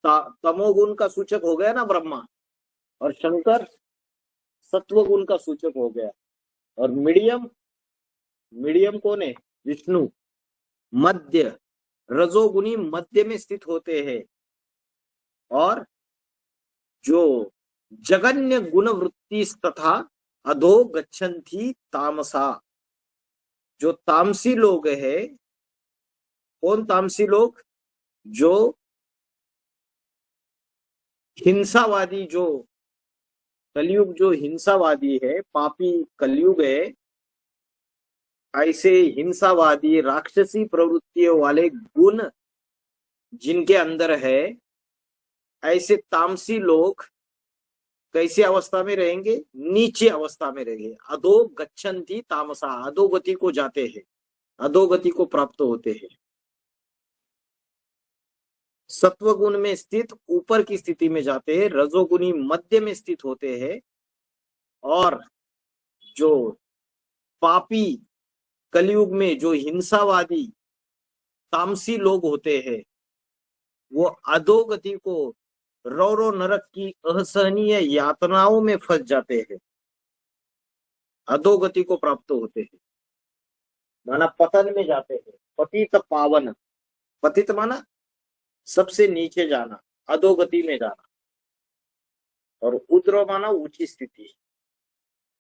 तमोगुण का सूचक हो गया ना ब्रह्मा, और शंकर सत्वगुण का सूचक हो गया। और मीडियम, मीडियम कौन है? विष्णु। मध्य, रजोगुणी मध्य में स्थित होते हैं। और जो जगन्य गुण वृत्ति तथा अधो गच्छन्ति तामसा, जो तामसी लोग है, कौन तामसी लोग? जो हिंसावादी, जो कलयुग जो हिंसावादी है, पापी कलयुग है, ऐसे हिंसावादी राक्षसी प्रवृत्तियों वाले गुण जिनके अंदर है, ऐसे तामसी लोग कैसी अवस्था में रहेंगे? नीचे अवस्था में रहेंगे। अधो गच्छन्ति तामसा, अधोगति को जाते हैं, अधोगति को प्राप्त होते हैं। सत्वगुण में स्थित ऊपर की स्थिति में जाते हैं, रजोगुणी मध्य में स्थित होते हैं, और जो पापी कलयुग में जो हिंसावादी तामसी लोग होते हैं, वो अधोगति को, रौरो नरक की असहनीय यातनाओं में फंस जाते हैं, अधोगति को प्राप्त होते हैं, माना पतन में जाते हैं। पतित पावन, पतित माना सबसे नीचे जाना, अधोगति में जाना, और ऊर्ध्व माना ऊंची स्थिति।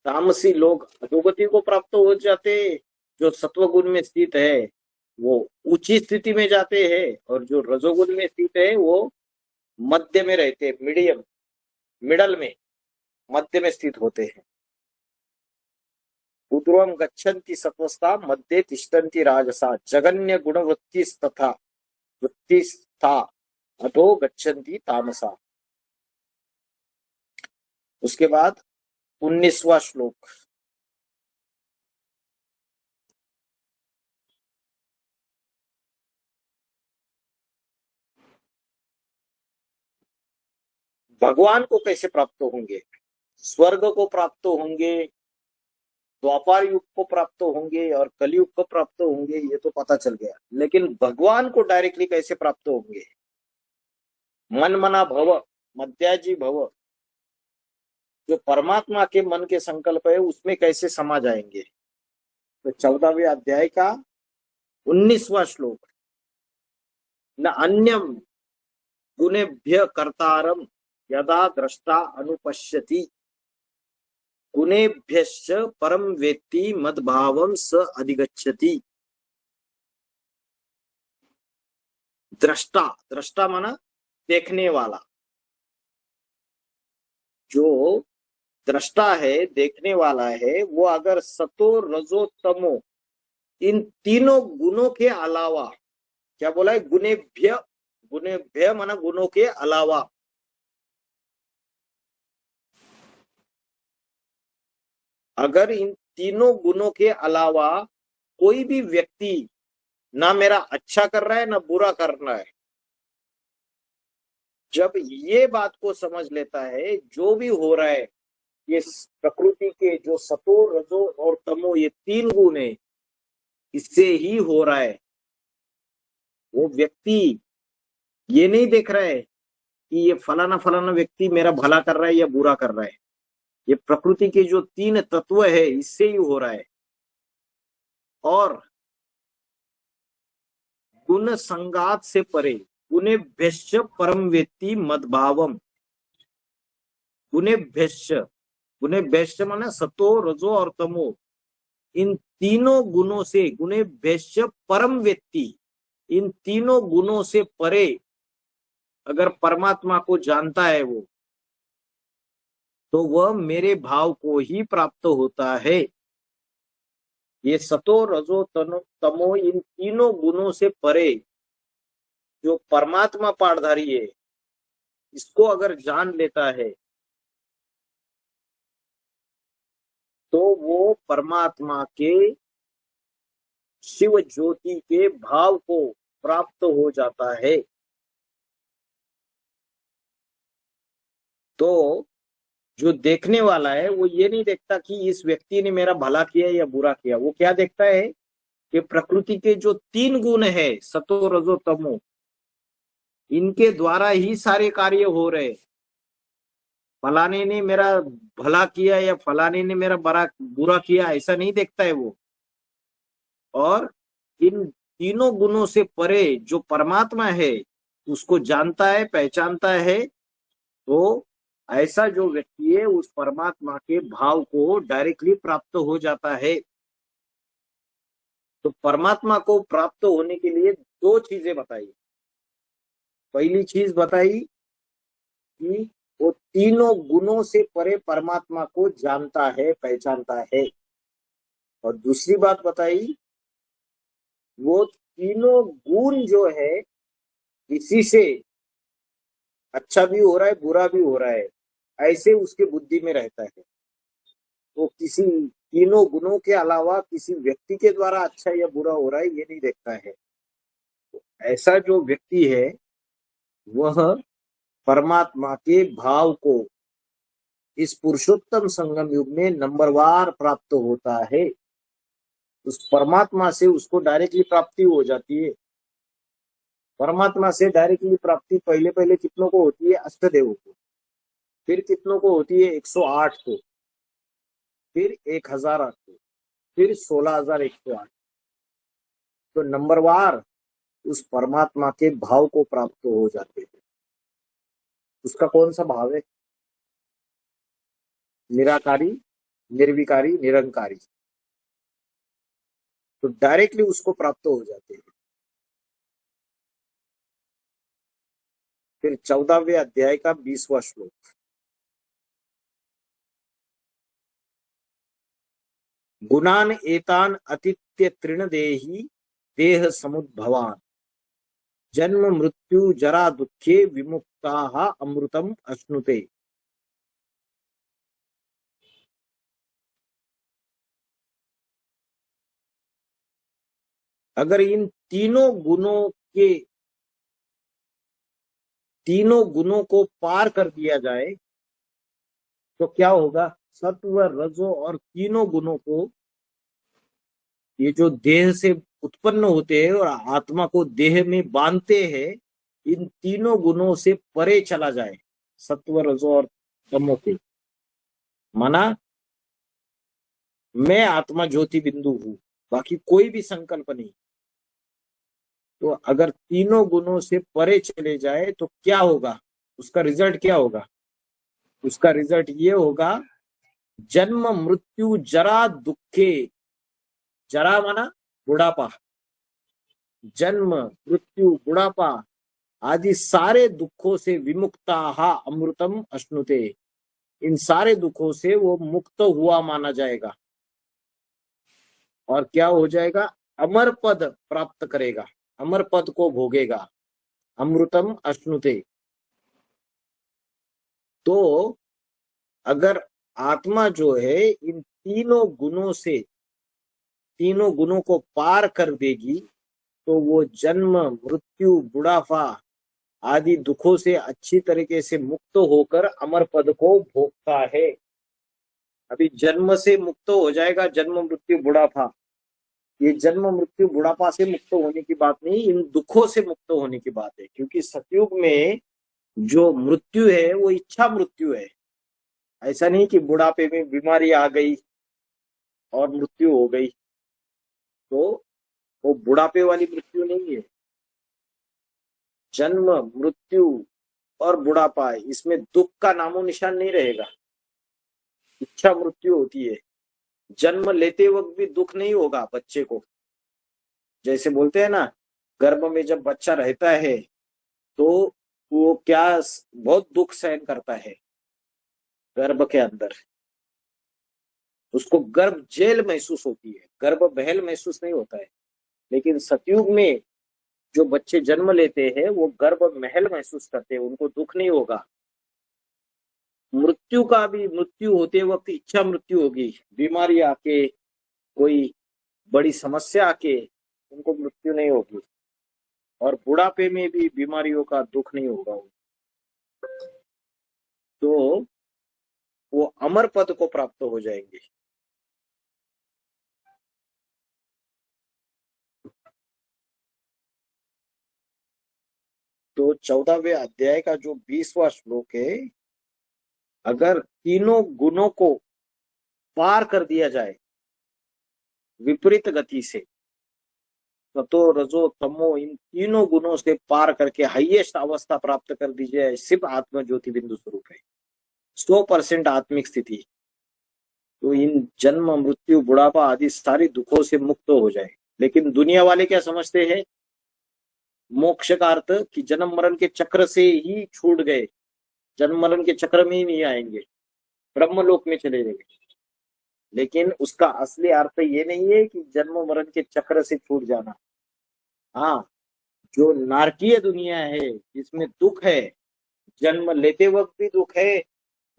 तामसी लोग अधोगति को प्राप्त हो जाते, जो सत्वगुण में स्थित है वो ऊंची स्थिति में जाते हैं, और जो रजोगुण में स्थित है वो मध्य में रहते, मीडियम, मिडल में, मध्य में स्थित होते हैं। ऊर्ध्वं गच्छन्ति सत्वस्था मध्ये तिष्ठन्ति राजसा, जगन्य गुणवृत्ति तथा वृत्तिस्था अधो गच्छन्ति तामसा। उसके बाद 19वां श्लोक। भगवान को कैसे प्राप्त होंगे? स्वर्ग को प्राप्त होंगे, द्वापर युग को प्राप्त होंगे, और कलयुग को प्राप्त होंगे, ये तो पता चल गया। लेकिन भगवान को डायरेक्टली कैसे प्राप्त होंगे? मन मना भव, मध्याजी भव, जो परमात्मा के मन के संकल्प है उसमें कैसे समा जाएंगे? तो 14वें अध्याय का 19वां श्लोक, न अन्यम गुणेभ्य कर्तारम यदा द्रष्टा अनुपश्यति गुणेभ्यश्च परम वेत्ति मद्भावम स अधिगच्छति। दृष्टा, दृष्टा माना देखने वाला, जो दृष्टा है, देखने वाला है, वो अगर सतो रजो तमो इन तीनों गुणों के अलावा, क्या बोला है, गुणेभ्य, गुणेभ्य माना गुणों के अलावा, अगर इन तीनों गुणों के अलावा कोई भी व्यक्ति ना मेरा अच्छा कर रहा है ना बुरा कर रहा है, जब ये बात को समझ लेता है, जो भी हो रहा है ये प्रकृति के जो सतो रजो और तमो ये तीन गुण है, इससे ही हो रहा है। वो व्यक्ति ये नहीं देख रहा है कि ये फलाना फलाना व्यक्ति मेरा भला कर रहा है या बुरा कर रहा है, ये प्रकृति के जो तीन तत्व है इससे ही हो रहा है। और गुण संगात से परे, गुणेभ्यश्च परम वेत्ति मद्भावम, गुणेभ्यश्च, गुणेभ्यश्च माने सतो रजो और तमो, इन तीनों गुणों से, गुणेभ्यश्च परम वेत्ति, इन तीनों गुणों से परे अगर परमात्मा को जानता है वो, तो वह मेरे भाव को ही प्राप्त होता है। ये सतो रजो तमो इन तीनों गुणों से परे जो परमात्मा पाठधारी है, इसको अगर जान लेता है तो वो परमात्मा के शिव ज्योति के भाव को प्राप्त हो जाता है। तो जो देखने वाला है वो ये नहीं देखता कि इस व्यक्ति ने मेरा भला किया या बुरा किया, वो क्या देखता है कि प्रकृति के जो तीन गुण है सतो रजो तमो, इनके द्वारा ही सारे कार्य हो रहे। फलाने ने मेरा भला किया या फलाने ने मेरा बुरा किया, ऐसा नहीं देखता है वो। और इन तीनों गुणों से परे जो परमात्मा है उसको जानता है, पहचानता है, तो ऐसा जो व्यक्ति है उस परमात्मा के भाव को डायरेक्टली प्राप्त हो जाता है। तो परमात्मा को प्राप्त होने के लिए दो चीजें बताई। पहली चीज बताई कि वो तीनों गुणों से परे परमात्मा को जानता है, पहचानता है। और दूसरी बात बताई, वो तीनों गुण जो है इसी से अच्छा भी हो रहा है बुरा भी हो रहा है, ऐसे उसके बुद्धि में रहता है। तो किसी तीनों गुणों के अलावा किसी व्यक्ति के द्वारा अच्छा या बुरा हो रहा है ये नहीं देखता है। तो ऐसा जो व्यक्ति है वह परमात्मा के भाव को इस पुरुषोत्तम संगम युग में नंबरवार प्राप्त होता है। उस परमात्मा से उसको डायरेक्टली प्राप्ति हो जाती है। परमात्मा से डायरेक्टली प्राप्ति पहले पहले कितनों को होती है? अष्टदेव को। फिर कितनों को होती है? 108 को, फिर 1008 को, फिर 16,108। तो नंबरवार उस परमात्मा के भाव को प्राप्त हो जाते हैं। उसका कौन सा भाव है? निराकारी, निर्विकारी, निरंकारी। तो डायरेक्टली उसको प्राप्त हो जाते हैं। फिर 14वें अध्याय का 20वां श्लोक, गुणान एतान अतिथ्य तृणदेहि देह समुद्भवान जन्म मृत्यु जरा दुखे विमुक्ताः अमृतम अश्नुते। अगर इन तीनों गुणों को पार कर दिया जाए तो क्या होगा? सत्व रजो और तीनों गुणों को, ये जो देह से उत्पन्न होते हैं और आत्मा को देह में बांधते हैं, इन तीनों गुणों से परे चला जाए, सत्व रजो और तमो के। माना मैं आत्मा ज्योति बिंदु हूं, बाकी कोई भी संकल्प नहीं। तो अगर तीनों गुणों से परे चले जाए तो क्या होगा, उसका रिजल्ट क्या होगा? उसका रिजल्ट ये होगा, जन्म मृत्यु जरा दुखे, जरा माना बुढ़ापा, जन्म मृत्यु बुढ़ापा आदि सारे दुखों से विमुक्ता अमृतम अश्नुते, इन सारे दुखों से वो मुक्त हुआ माना जाएगा और क्या हो जाएगा, अमर पद प्राप्त करेगा, अमर पद को भोगेगा, अमृतम अश्नुते। तो अगर आत्मा जो है इन तीनों गुणों से, तीनों गुणों को पार कर देगी तो वो जन्म मृत्यु बुढ़ापा आदि दुखों से अच्छी तरीके से मुक्त होकर अमर पद को भोगता है। अभी जन्म से मुक्त हो जाएगा, जन्म मृत्यु बुढ़ापा, ये जन्म मृत्यु बुढ़ापा से मुक्त होने की बात नहीं, इन दुखों से मुक्त होने की बात है। क्योंकि सतयुग में जो मृत्यु है वो इच्छा मृत्यु है। ऐसा नहीं कि बुढ़ापे में बीमारी आ गई और मृत्यु हो गई, तो वो बुढ़ापे वाली मृत्यु नहीं है। जन्म मृत्यु और बुढ़ापा, इसमें दुख का नामो निशान नहीं रहेगा, इच्छा मृत्यु होती है। जन्म लेते वक्त भी दुख नहीं होगा बच्चे को, जैसे बोलते हैं ना, गर्भ में जब बच्चा रहता है तो वो क्या बहुत दुख सहन करता है गर्भ के अंदर, उसको गर्भ जेल महसूस होती है, गर्भ बहल महसूस नहीं होता है। लेकिन सतयुग में जो बच्चे जन्म लेते हैं वो गर्भ महल महसूस करते हैं, उनको दुख नहीं होगा। मृत्यु का भी, मृत्यु होते वक्त इच्छा मृत्यु होगी, बीमारी आके, कोई बड़ी समस्या आके उनको मृत्यु नहीं होगी, और बुढ़ापे में भी बीमारियों का दुख नहीं होगा। तो वो अमर पद को प्राप्त हो जाएंगे। तो 14वें अध्याय का जो 20वां श्लोक है, अगर तीनों गुणों को पार कर दिया जाए विपरीत गति से, सतो रजो तमो, इन तीनों गुणों से पार करके हाईएस्ट अवस्था प्राप्त कर दी जाए, सिर्फ आत्म ज्योति बिंदु स्वरूप है, 100% आत्मिक स्थिति, तो इन जन्म मृत्यु बुढ़ापा आदि सारी दुखों से मुक्त हो जाए। लेकिन दुनिया वाले क्या समझते हैं, मोक्ष का अर्थ कि जन्म मरण के चक्र से ही छूट गए, जन्म मरण के चक्र में ही नहीं आएंगे, ब्रह्मलोक में चले जाएंगे। लेकिन उसका असली अर्थ ये नहीं है कि जन्म मरण के चक्र से छूट जाना। हाँ, जो नारकीय दुनिया है जिसमें दुख है, जन्म लेते वक्त भी दुख है,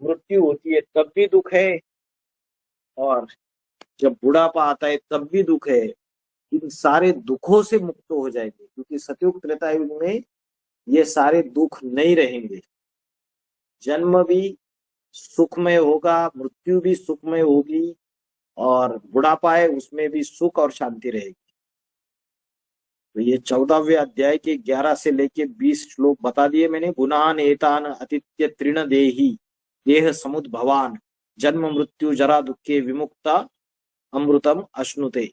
मृत्यु होती है तब भी दुख है, और जब बुढ़ापा आता है तब भी दुख है, इन सारे दुखों से मुक्त हो जाएंगे। क्योंकि सतयुग त्रेता युग में ये सारे दुख नहीं रहेंगे, जन्म भी सुखमय होगा, मृत्यु भी सुखमय होगी, और बुढ़ापा है उसमें भी सुख और शांति रहेगी। तो ये 14वें अध्याय के 11 से लेके 20 श्लोक बता दिए मैंने। गुणान एतान अतिथ्य तृण देहि देह समुद्भवान जन्म मृत्यु जरा दुखे विमुक्ता अमृतम अश्नुते।